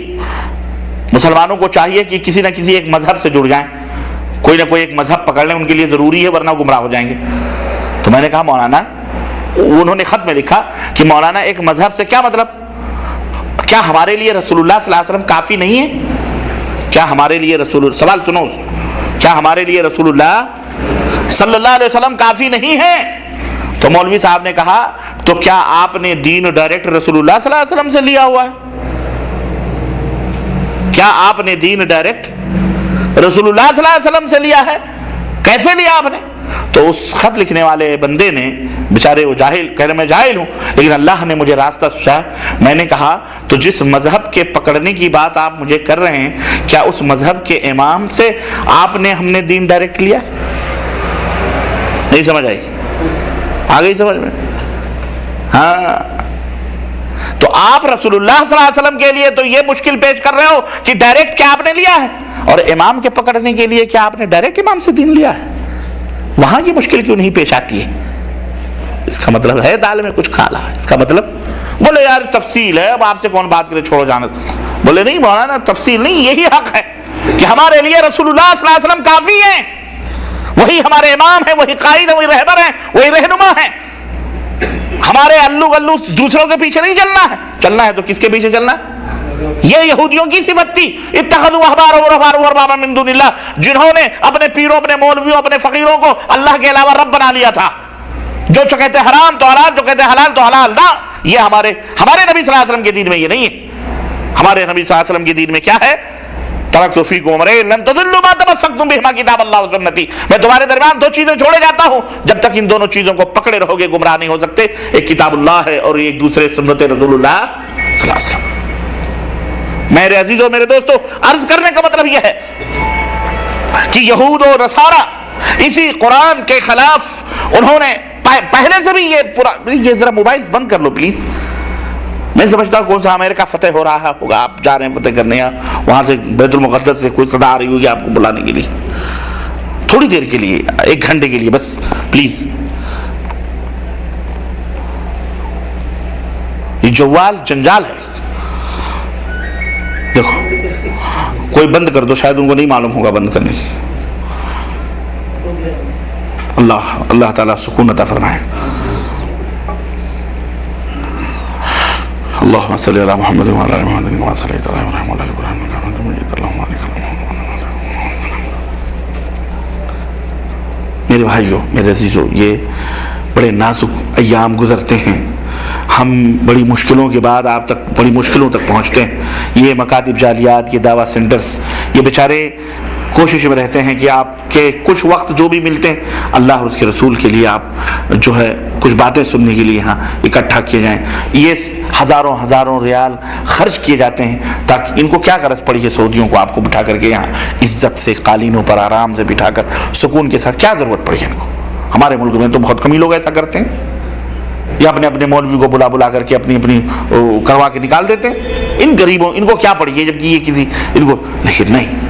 مسلمانوں کو چاہیے کہ کسی نہ کسی ایک مذہب سے جڑ جائیں, کوئی نہ کوئی ایک مذہب پکڑ لیں, ان کے لیے ضروری ہے ورنہ گمراہ ہو جائیں گے. تو میں نے کہا مولانا, انہوں نے خط میں لکھا کہ مولانا ایک مذہب سے کیا مطلب, کیا ہمارے لیے رسول اللہ صلی اللہ علیہ وسلم کافی نہیں ہے؟ کیا ہمارے لیے سوال سنو, کیا ہمارے لیے رسول اللہ صلی اللہ علیہ وسلم کافی نہیں ہے؟ تو مولوی صاحب نے کہا تو کیا آپ نے دین ڈائریکٹ رسول اللہ صلی اللہ علیہ وسلم سے لیا ہوا ہے؟ کیا آپ نے دین ڈائریکٹ رسول اللہ صلی اللہ علیہ وسلم سے لیا ہے؟ کیسے لیا آپ نے؟ تو اس خط لکھنے والے بندے نے, بیچارے وہ جاہل, کہہ رہے میں جاہل ہوں لیکن اللہ نے مجھے راستہ سوچا. میں نے کہا تو جس مذہب کے پکڑنے کی بات آپ مجھے کر رہے ہیں, کیا اس مذہب کے امام سے آپ نے ہم نے دین ڈائریکٹ لیا؟ نہیں سمجھ آئی؟ آ گئی سمجھ میں؟ ہاں, تو آپ رسول اللہ صلی اللہ علیہ وسلم کے لیے تو یہ مشکل پیش کر رہے ہو کہ ڈائریکٹ کیا آپ نے لیا ہے, اور امام کے پکڑنے کے لیے کیا آپ نے ڈائریکٹ امام سے دین لیا ہے؟ وہاں یہ مشکل کیوں نہیں پیش آتی ہے؟ اس کا مطلب ہے دال میں کچھ کھالا. اس کا مطلب بولے یار تفصیل ہے, اب آپ سے کون بات کرے, چھوڑو جانے. بولے نہیں مولانا تفصیل نہیں, یہی حق ہے کہ ہمارے لیے رسول اللہ صلی اللہ علیہ وسلم کافی ہیں, وہی ہمارے امام ہیں, وہی قائد ہیں, وہی رہبر ہیں, وہی رہنما ہیں. ہمارے الو گلو دوسروں کے پیچھے نہیں چلنا ہے, چلنا ہے تو کس کے پیچھے چلنا ہے؟ یہ یہودیوں کی صفت تھی, اتخذوا احبارهم ورهبانهم اربابا من دون اللہ, جنہوں نے اپنے پیروں, اپنے مولویوں, اپنے فقیروں کو اللہ کے علاوہ رب بنا لیا تھا. جو کہتے ہیں حرام تو حرام, جو کہتے ہیں حلال تو حلال. نہ, یہ ہمارے نبی صلی اللہ علیہ وسلم کے دین میں یہ نہیں ہے. ہمارے نبی صلی اللہ علیہ وسلم کے دین میں کیا ہے؟ ترکت فیکم امرین لن تضلوا ما تمسکتم بہما کتاب اللہ و سنتی. میں تمہارے درمیان دو چیزیں چھوڑے جاتا ہوں, جب تک ان دونوں چیزوں کو پکڑے رہو گے گمراہ نہیں ہو سکتے. ایک کتاب اللہ ہے اور ایک دوسرے سنت رسول اللہ صلی اللہ علیہ وسلم. میرے عزیزوں, میرے دوستوں, عرض کرنے کا مطلب یہ ہے کہ یہود و نصارہ اسی قرآن کے خلاف انہوں نے پہلے سے بھی یہ ذرا موبائلز بند کر لو پلیز. میں سمجھتا ہوں کون سا امریکہ فتح ہو رہا ہوگا, آپ جا رہے ہیں فتح کرنے, وہاں سے بیت المقدس سے کوئی صدا آ رہی ہوگی آپ کو بلانے کے لیے, تھوڑی دیر کے لیے, 1 گھنٹے کے لیے بس پلیز. یہ جوال جنجال ہے, دیکھو کوئی بند کر دو, شاید ان کو نہیں معلوم ہوگا بند کرنے کی. اللہ تعالیٰ سکون عطا فرمائے. اللہم صلی علی محمد وعلی آل محمد کما صلیت علی ابراہیم وعلی آل ابراہیم انک حمید مجید. اللہم بارک علی محمد. میرے بھائیوں, میرے عزیزوں, یہ بڑے نازک ایام گزرتے ہیں. ہم بڑی مشکلوں کے بعد آپ تک بڑی مشکلوں تک پہنچتے ہیں. یہ مکاتب جعلیات, یہ دعویٰ سینٹرز, یہ بیچارے کوشش میں رہتے ہیں کہ آپ کے کچھ وقت جو بھی ملتے ہیں اللہ اور اس کے رسول کے لیے آپ جو ہے کچھ باتیں سننے کے لیے یہاں اکٹھا کیے جائیں. یہ ہزاروں ریال خرچ کیے جاتے ہیں تاکہ ان کو کیا غرض پڑی ہے سعودیوں کو آپ کو بٹھا کر کے یہاں عزت سے قالینوں پر آرام سے بٹھا کر سکون کے ساتھ, کیا ضرورت پڑی ہے ان کو؟ ہمارے ملک میں تو بہت کم ہی لوگ ایسا کرتے ہیں, یا اپنے مولوی کو بلا کر کے اپنی کروا کے نکال دیتے ہیں. ان غریبوں, ان کو کیا پڑی ہے جبکہ یہ کسی ان کو, لیکن نہیں,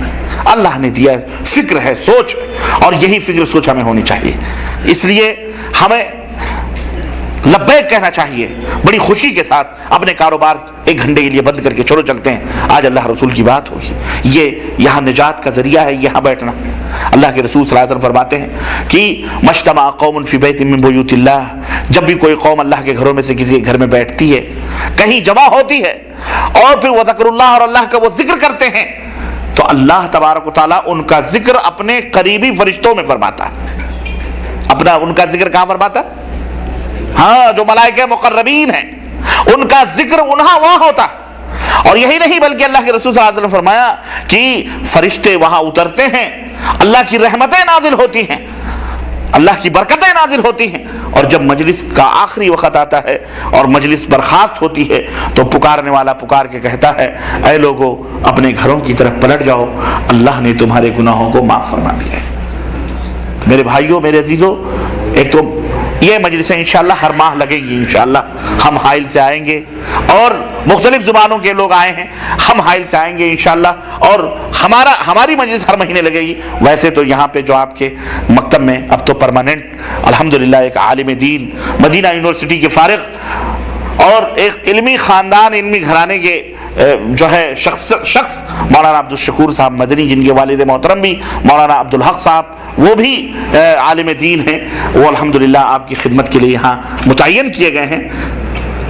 اللہ نے دیا فکر ہے, سوچ, اور یہی فکر سوچ ہمیں ہونی چاہیے. اس لیے ہمیں لبیک کہنا چاہیے بڑی خوشی کے ساتھ. اپنے کاروبار 1 گھنٹے کے لیے بند کر کے چلو چلتے ہیں, آج اللہ رسول کی بات ہوگی. یہ یہاں نجات کا ذریعہ ہے یہاں بیٹھنا. اللہ کے رسول صلی اللہ علیہ وسلم فرماتے ہیں کہ مجتمع قوم فی بیت من بیوت اللہ, جب بھی کوئی قوم اللہ کے گھروں میں سے کسی گھر میں بیٹھتی ہے, کہیں جمع ہوتی ہے, اور پھر وہ ذکر اللہ, اور اللہ کا وہ ذکر کرتے ہیں, تو اللہ تبارک و تعالیٰ ان کا ذکر اپنے قریبی فرشتوں میں فرماتا ہے. ان کا ذکر کہاں فرماتا ہے؟ ہاں, جو ملائکہ مقربین ہیں ان کا ذکر وہاں ہوتا. اور یہی نہیں بلکہ اللہ کے رسول صلی اللہ علیہ وسلم فرمایا کہ فرشتے وہاں اترتے ہیں, اللہ کی رحمتیں نازل ہوتی ہیں, اللہ کی برکتیں نازل ہوتی ہیں, اور جب مجلس کا آخری وقت آتا ہے اور مجلس برخاست ہوتی ہے تو پکارنے والا پکار کے کہتا ہے, اے لوگو اپنے گھروں کی طرف پلٹ جاؤ, اللہ نے تمہارے گناہوں کو معاف فرما دیا ہے. میرے بھائیوں, میرے عزیزوں, ایک تو یہ مجلسیں انشاءاللہ ہر ماہ لگیں گی انشاءاللہ. ہم حائل سے آئیں گے اور مختلف زبانوں کے لوگ آئے ہیں, ہم حائل سے آئیں گے انشاءاللہ, اور ہماری مجلس ہر مہینے لگے گی. ویسے تو یہاں پہ جو آپ کے مکتب میں اب تو پرماننٹ الحمدللہ ایک عالم دین مدینہ یونیورسٹی کے فارغ اور ایک علمی خاندان, علمی گھرانے کے جو ہے شخص مولانا عبدالشکور صاحب مدنی, جن کے والد محترم بھی مولانا عبدالحق صاحب وہ بھی عالم دین ہیں, وہ الحمدللہ آپ کی خدمت کے لیے یہاں متعین کیے گئے ہیں.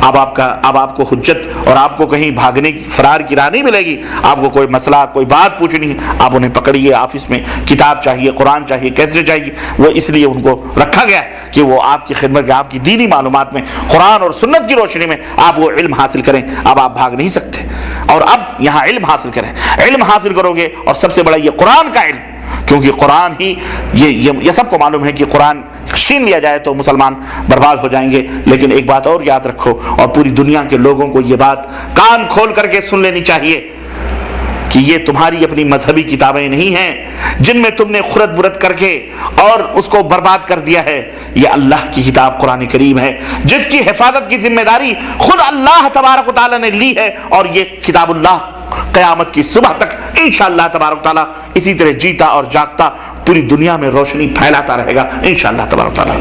اب آپ کو حجت اور آپ کو کہیں بھاگنے فرار کی راہ نہیں ملے گی. آپ کو کوئی مسئلہ کوئی بات پوچھنی ہے, آپ انہیں پکڑیے. آفس میں کتاب چاہیے, قرآن چاہیے, کیسے چاہیے, وہ اس لیے ان کو رکھا گیا ہے کہ وہ آپ کی خدمت کے, آپ کی دینی معلومات میں قرآن اور سنت کی روشنی میں آپ وہ علم حاصل کریں. اب آپ بھاگ نہیں سکتے, اور اب یہاں علم حاصل کریں. علم حاصل کرو گے, اور سب سے بڑا یہ قرآن کا علم, کیونکہ قرآن ہی یہ سب کو معلوم ہے کہ قرآن چھین لیا جائے تو مسلمان برباد ہو جائیں گے. لیکن ایک بات اور یاد رکھو, اور پوری دنیا کے لوگوں کو یہ بات کان کھول کر کے سن لینی چاہیے, کہ یہ تمہاری اپنی مذہبی کتابیں نہیں ہیں جن میں تم نے خرد برد کر کے اور اس کو برباد کر دیا ہے. یہ اللہ کی کتاب قرآن کریم ہے, جس کی حفاظت کی ذمہ داری خود اللہ تبارک و تعالیٰ نے لی ہے. اور یہ کتاب اللہ قیامت کی صبح تک انشاءاللہ تبارک و تعالیٰ اسی طرح جیتا اور جاگتا پوری دنیا میں روشنی پھیلاتا رہے گا انشاءاللہ تبارک و تعالیٰ.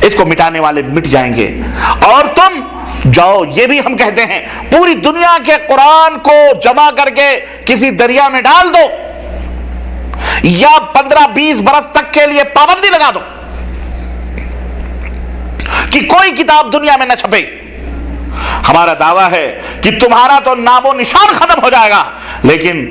اس کو مٹانے والے مٹ جائیں گے, اور تم جاؤ, یہ بھی ہم کہتے ہیں, پوری دنیا کے قرآن کو جمع کر کے کسی دریا میں ڈال دو, یا 15-20 برس تک کے لیے پابندی لگا دو کہ کوئی کتاب دنیا میں نہ چھپے. ہمارا دعویٰ ہے کہ تمہارا تو نام و نشان ختم ہو جائے گا, لیکن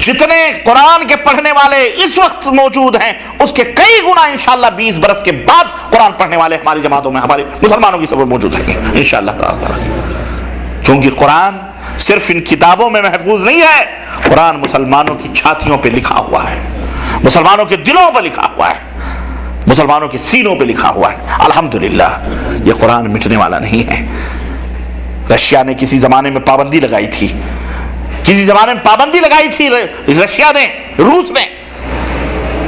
جتنے قرآن کے پڑھنے والے اس وقت موجود ہیں اس کے کئی گنا انشاءاللہ 20 برس کے بعد قرآن پڑھنے والے ہماری جماعتوں میں, ہمارے مسلمانوں کی سب موجود ہیں انشاءاللہ تعالی. کیونکہ قرآن صرف ان کتابوں میں محفوظ نہیں ہے, قرآن مسلمانوں کی چھاتیوں پہ لکھا ہوا ہے, مسلمانوں کے دلوں پہ لکھا ہوا ہے, مسلمانوں کے سینوں پہ لکھا ہوا ہے. الحمدللہ یہ قرآن مٹنے والا نہیں ہے. رشیا نے کسی زمانے میں پابندی لگائی تھی, رشیا نے, روس نے,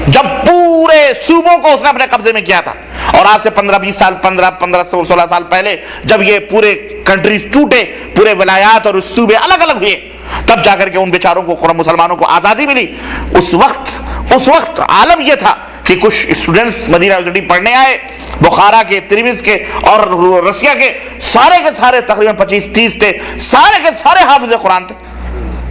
جب پورے صوبوں کو اس نے اپنے قبضے میں کیا تھا. اور آج سے 15-20 سال 15-16 سال پہلے جب یہ پورے کنٹریز ٹوٹے, پورے ولایات اور صوبے الگ الگ ہوئے, تب جا کر کے ان بیچاروں کو, مسلمانوں کو آزادی ملی. اس وقت عالم یہ تھا کہ کچھ اسٹوڈنٹس مدینہ یونیورسٹی پڑھنے آئے, بخارا کے, ترمذ کے اور رسیا کے سارے تقریباً 25-30 تھے, سارے کے سارے حافظ قرآن تھے.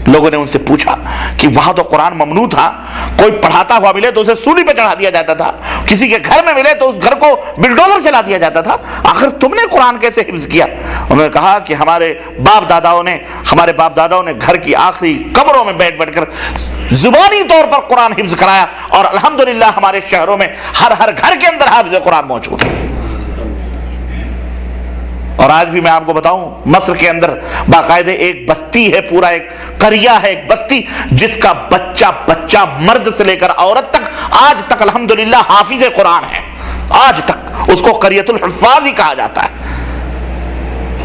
لوگوں نے ان سے پوچھا کہ وہاں تو قرآن ممنوع تھا, کوئی پڑھاتا ہوا ملے تو اسے سولی پہ چڑھا دیا جاتا تھا, کسی کے گھر میں ملے تو اس گھر کو بلڈوزر چلا دیا جاتا تھا, آخر تم نے قرآن کیسے حفظ کیا؟ انہوں نے کہا کہ ہمارے باپ داداؤں نے گھر کی آخری کمروں میں بیٹھ کر زبانی طور پر قرآن حفظ کرایا, اور الحمدللہ ہمارے شہروں میں ہر گھر کے اندر حافظ قرآن موجود ہے. اور آج بھی میں آپ کو بتاؤں, مصر کے اندر باقاعدہ ایک بستی ہے, پورا ایک قریہ ہے, ایک بستی, جس کا بچہ مرد سے لے کر عورت تک آج تک الحمدللہ حافظ قرآن ہے. آج تک اس کو قریۃ الحفاظ ہی کہا جاتا ہے.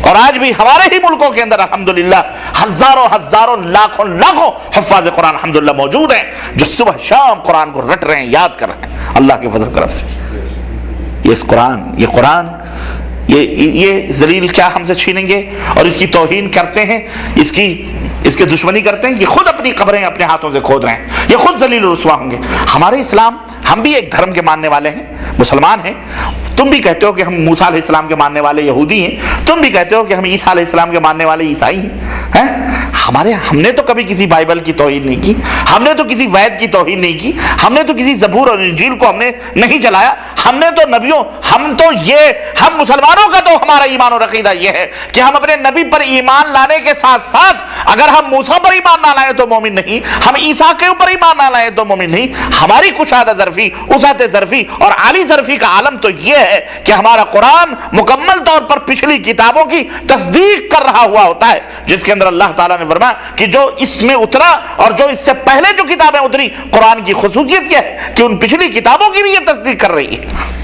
اور آج بھی ہمارے ہی ملکوں کے اندر الحمدللہ ہزاروں لاکھوں حفاظ قرآن الحمدللہ موجود ہیں, جو صبح شام قرآن کو رٹ رہے ہیں, یاد کر رہے ہیں اللہ کے فضل کرم سے. یہ قرآن یہ ذلیل کیا ہم سے چھینیں گے, اور اس کی توہین کرتے ہیں, اس کے دشمنی کرتے ہیں. یہ خود اپنی قبریں اپنے ہاتھوں سے کھود رہے ہیں, یہ خود ذلیل و رسوا ہوں گے. ہمارے اسلام, ہم بھی ایک دھرم کے ماننے والے ہیں, مسلمان ہیں. تم بھی کہتے ہو کہ ہم موسیٰ علیہ السلام کے ماننے والے یہودی ہیں, تم بھی کہتے ہو کہ ہم عیسیٰ علیہ السلام کے ماننے والے عیسائی ہیں. ہم نے تو کبھی کسی بائبل کی توہین نہیں کی, ہم نے تو کسی وید کی توہین نہیں کی, ہم نے تو کسی زبور اور انجیل کو ہم نے نہیں جلایا. ہم نے تو نبیوں, ہم مسلمانوں کا تو ہمارا ایمان اور عقیدہ یہ ہے کہ ہم اپنے نبی پر ایمان لانے کے ساتھ ساتھ اگر ہم موسیٰ پر ایمان نہ لائیں تو مومن نہیں, ہم عیسیٰ کے اوپر ایمان نہ لائیں تو مومن نہیں. ہماری کشادہ ظرفی, وسعت ظرفی اور عالی ظرفی کا عالم تو یہ ہے کہ ہمارا قرآن مکمل طور پر پچھلی کتابوں کی تصدیق کر رہا ہوا ہوتا ہے, جس کے اندر اللہ تعالیٰ نے فرمایا کہ جو اس میں اترا اور جو اس سے پہلے جو کتابیں اتری, قرآن کی خصوصیت یہ ہے کہ ان پچھلی کتابوں کی بھی یہ تصدیق کر رہی ہے.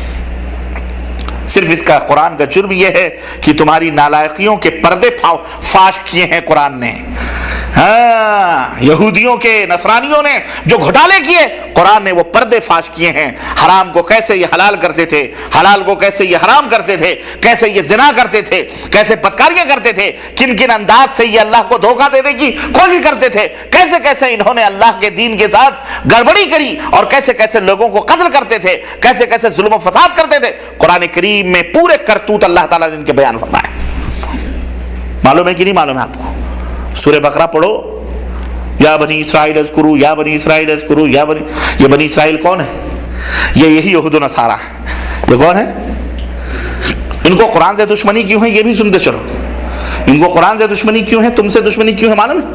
صرف اس کا قرآن کا جرم یہ ہے کہ تمہاری نالائقیوں کے پردے فاش کیے ہیں قرآن نے. ہاں یہودیوں کے نصرانیوں نے جو گھوٹالے کیے، قرآن نے وہ پردے فاش کیے ہیں. حرام کو کیسے یہ حلال کرتے تھے، حلال کو کیسے یہ حرام کرتے تھے، کیسے یہ زنا کرتے تھے، کیسے بدکاریاں کرتے تھے، کن کن انداز سے یہ اللہ کو دھوکہ دینے کی کوشش کرتے تھے، کیسے کیسے انہوں نے اللہ کے دین کے ساتھ گڑبڑی کری، اور کیسے کیسے لوگوں کو قتل کرتے تھے، کیسے کیسے ظلم و فساد کرتے تھے. قرآن کریم میں پورے کرتوت اللہ تعالیٰ نے ان کے بیان فرمائے. معلوم ہے کہ نہیں معلوم ہے آپ کو؟ سورہ بقرہ پڑھو، یا بنی اسرائیل اذکروا، یا بنی اسرائیل اذکروا، یا بنی. یہ بنی اسرائیل کون ہے؟ یہ یہی یہود و نصارہ ہے. یہ کون ہے؟ ان کو قرآن سے دشمنی کیوں ہے یہ بھی سنتے چلو. ان کو قرآن سے دشمنی کیوں ہے، تم سے دشمنی کیوں ہے معلوم ہے؟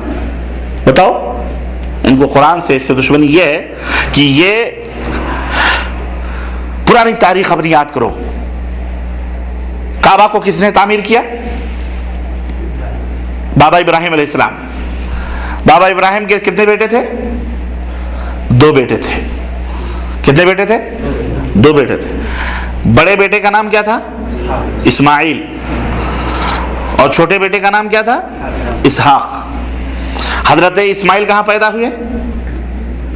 بتاؤ. ان کو قرآن سے اس سے دشمنی یہ ہے کہ یہ پرانی تاریخ اپنی یاد کرو. کعبہ کو کس نے تعمیر کیا؟ بابا ابراہیم علیہ السلام. بابا ابراہیم کے کتنے بیٹے تھے؟ 2 بیٹے تھے. کتنے بیٹے تھے؟ 2 بیٹے تھے. بڑے بیٹے کا نام کیا تھا؟ اسماعیل. اور چھوٹے بیٹے کا نام کیا تھا؟ اسحاق. حضرت اسماعیل کہاں پیدا ہوئے؟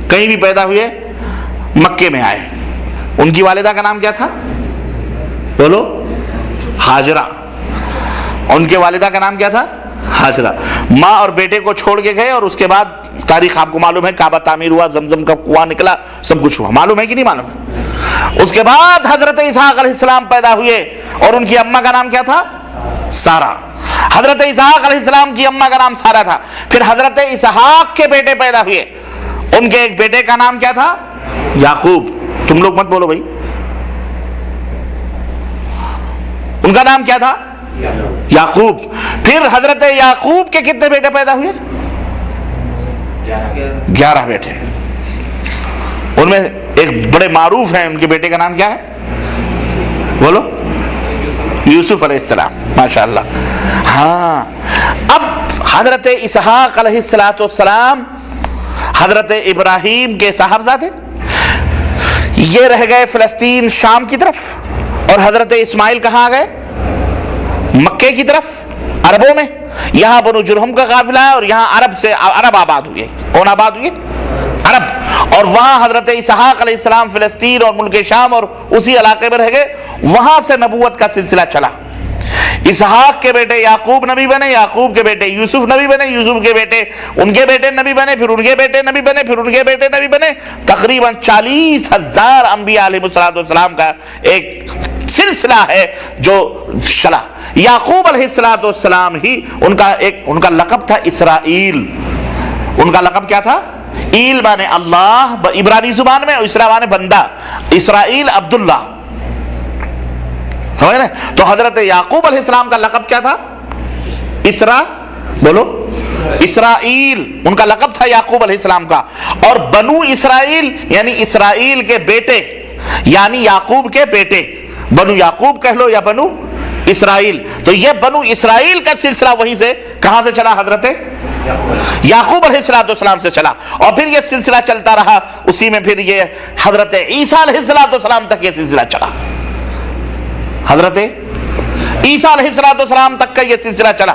کہیں بھی پیدا ہوئے؟ مکے میں آئے. ان کی والدہ کا نام کیا تھا؟ بولو. ہاجرہ. ان کے والدہ کا نام کیا تھا؟ ہاجرہ. ماں اور بیٹے کو چھوڑ کے گئے، اور اس کے بعد تاریخ آپ کو معلوم ہے، کعبہ تعمیر ہوا، زمزم کا کنواں نکلا، سب کچھ ہوا. معلوم ہے کہ نہیں معلوم ہے؟ اس کے بعد حضرت اسحاق علیہ السلام پیدا ہوئے، اور ان کی اماں کا نام کیا تھا؟ سارہ. حضرت اسحاق علیہ السلام کی اماں کا نام سارہ تھا. پھر حضرت اسحاق کے بیٹے پیدا ہوئے. ان کے ایک بیٹے کا نام کیا تھا؟ یعقوب. تم لوگ مت بولو بھائی. ان کا نام کیا تھا؟ یعقوب. پھر حضرت یعقوب کے کتنے بیٹے پیدا ہوئے؟ 11 بیٹے. ان میں ایک بڑے معروف ہیں، ان کے بیٹے کا نام کیا ہے؟ بولو. یوسف علیہ السلام. ماشاءاللہ. ہاں. اب حضرت اسحاق علیہ السلام حضرت ابراہیم کے صاحبزادے، یہ رہ گئے فلسطین شام کی طرف، اور حضرت اسماعیل کہاں گئے؟ مکے کی طرف، عربوں میں. یہاں بنو جرہم کا قافلہ ہے، اور یہاں عرب آباد ہوئے. کون آباد ہوئے؟ عرب. اور وہاں حضرت اسحاق علیہ السلام فلسطین اور ملک شام اور اسی علاقے میں رہ گئے. وہاں سے نبوت کا سلسلہ چلا. اسحاق کے بیٹے یعقوب نبی بنے، یعقوب کے بیٹے یوسف نبی بنے، یوسف کے بیٹے ان کے بیٹے نبی بنے، پھر ان کے بیٹے نبی بنے، پھر ان کے بیٹے نبی بنے. تقریباً 40,000 انبیاء علیہ السلام کا ایک سلسلہ ہے جو چلا. یعقوب علیہ السلام ہی ان کا لقب تھا اسرائیل. ان کا لقب کیا تھا؟ ایل مانے اللہ عبرانی زبان میں، اور اسرا مانے بندہ. اسرائیل عبداللہ. سمجھ رہے؟ تو حضرت یعقوب علیہ السلام کا لقب کیا تھا؟ اسرا. بولو. اسرائیل. ان کا لقب تھا یعقوب علیہ السلام کا. اور بنو اسرائیل یعنی اسرائیل کے بیٹے، یعنی یعقوب کے بیٹے. بنو یعقوب کہہ لو یا بنو اسرائیل. تو یہ بنو اسرائیل کا سلسلہ وہیں سے کہاں سے چلا؟ حضرت یعقوب علیہ السلام سے چلا. اور پھر یہ سلسلہ چلتا رہا. اسی میں پھر یہ حضرت عیسیٰ علیہ السلام تک یہ سلسلہ چلا. حضرت عیسیٰ علیہ السلام تک کا یہ سلسلہ چلا.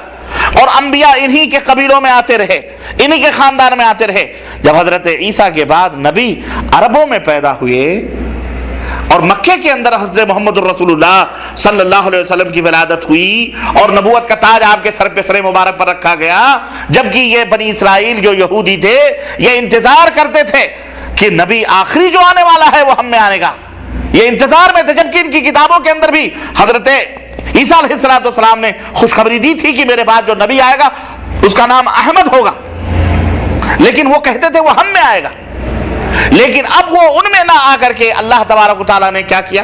اور انبیاء انہی کے قبیلوں میں آتے رہے، انہی کے خاندان میں آتے رہے. جب حضرت عیسیٰ کے بعد نبی عربوں میں پیدا ہوئے، اور مکے کے اندر حضرت محمد الرسول اللہ صلی اللہ علیہ وسلم کی ولادت ہوئی، اور نبوت کا تاج آپ کے سر پہ سر مبارک پر رکھا گیا. جبکہ یہ بنی اسرائیل جو یہودی تھے، یہ انتظار کرتے تھے کہ نبی آخری جو آنے والا ہے وہ ہم میں آنے گا. یہ انتظار میں تھے. جبکہ ان کی کتابوں کے اندر بھی حضرت عیسیٰ علیہ السلام نے خوشخبری دی تھی کہ میرے بعد جو نبی آئے گا اس کا نام احمد ہوگا. لیکن وہ کہتے تھے وہ ہم میں آئے گا. لیکن اب وہ ان میں نہ آ کر کے اللہ تبارک و تعالیٰ نے کیا کیا؟